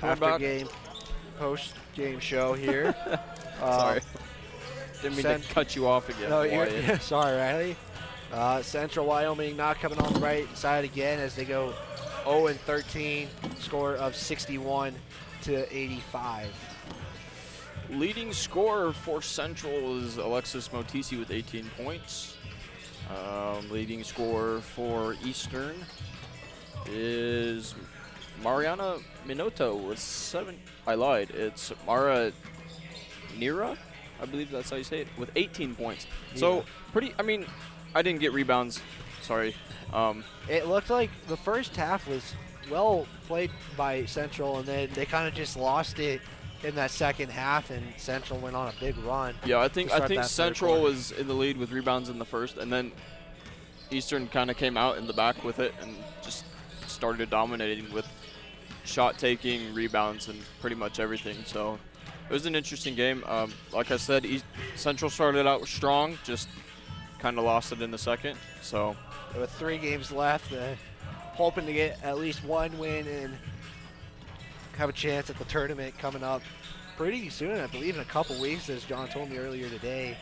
After game, post-game show here. Sorry. Didn't mean to cut you off again. No, Wyatt. sorry, Riley. Central Wyoming not coming on the right side again as they go 0 and 13, score of 61 to 85. Leading scorer for Central is Alexis Motisi with 18 points. Leading scorer for Eastern is Mariana Minoto with 7. I lied. It's Mara Nira, I believe that's how you say it, with 18 points. Yeah. So pretty. I mean, I didn't get rebounds. Sorry. It looked like the first half was well played by Central, and then they kind of just lost it in that second half, and Central went on a big run. Yeah, I think Central was in the lead with rebounds in the first, and then Eastern kind of came out in the back with it and just started dominating with shot taking, rebounds, and pretty much everything. So it was an interesting game. Like I said, Central started out strong, just kind of lost it in the second. So with 3 games left, hoping to get at least one win and have a chance at the tournament coming up pretty soon, I believe in a couple weeks, as John told me earlier today.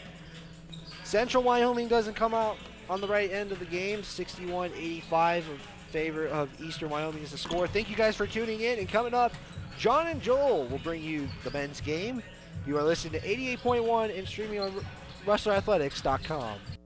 Central Wyoming doesn't come out on the right end of the game. 61-85 in favor of Eastern Wyoming is the score. Thank you guys for tuning in, and coming up, John and Joel will bring you the men's game. You are listening to 88.1 and streaming on WrestlerAthletics.com.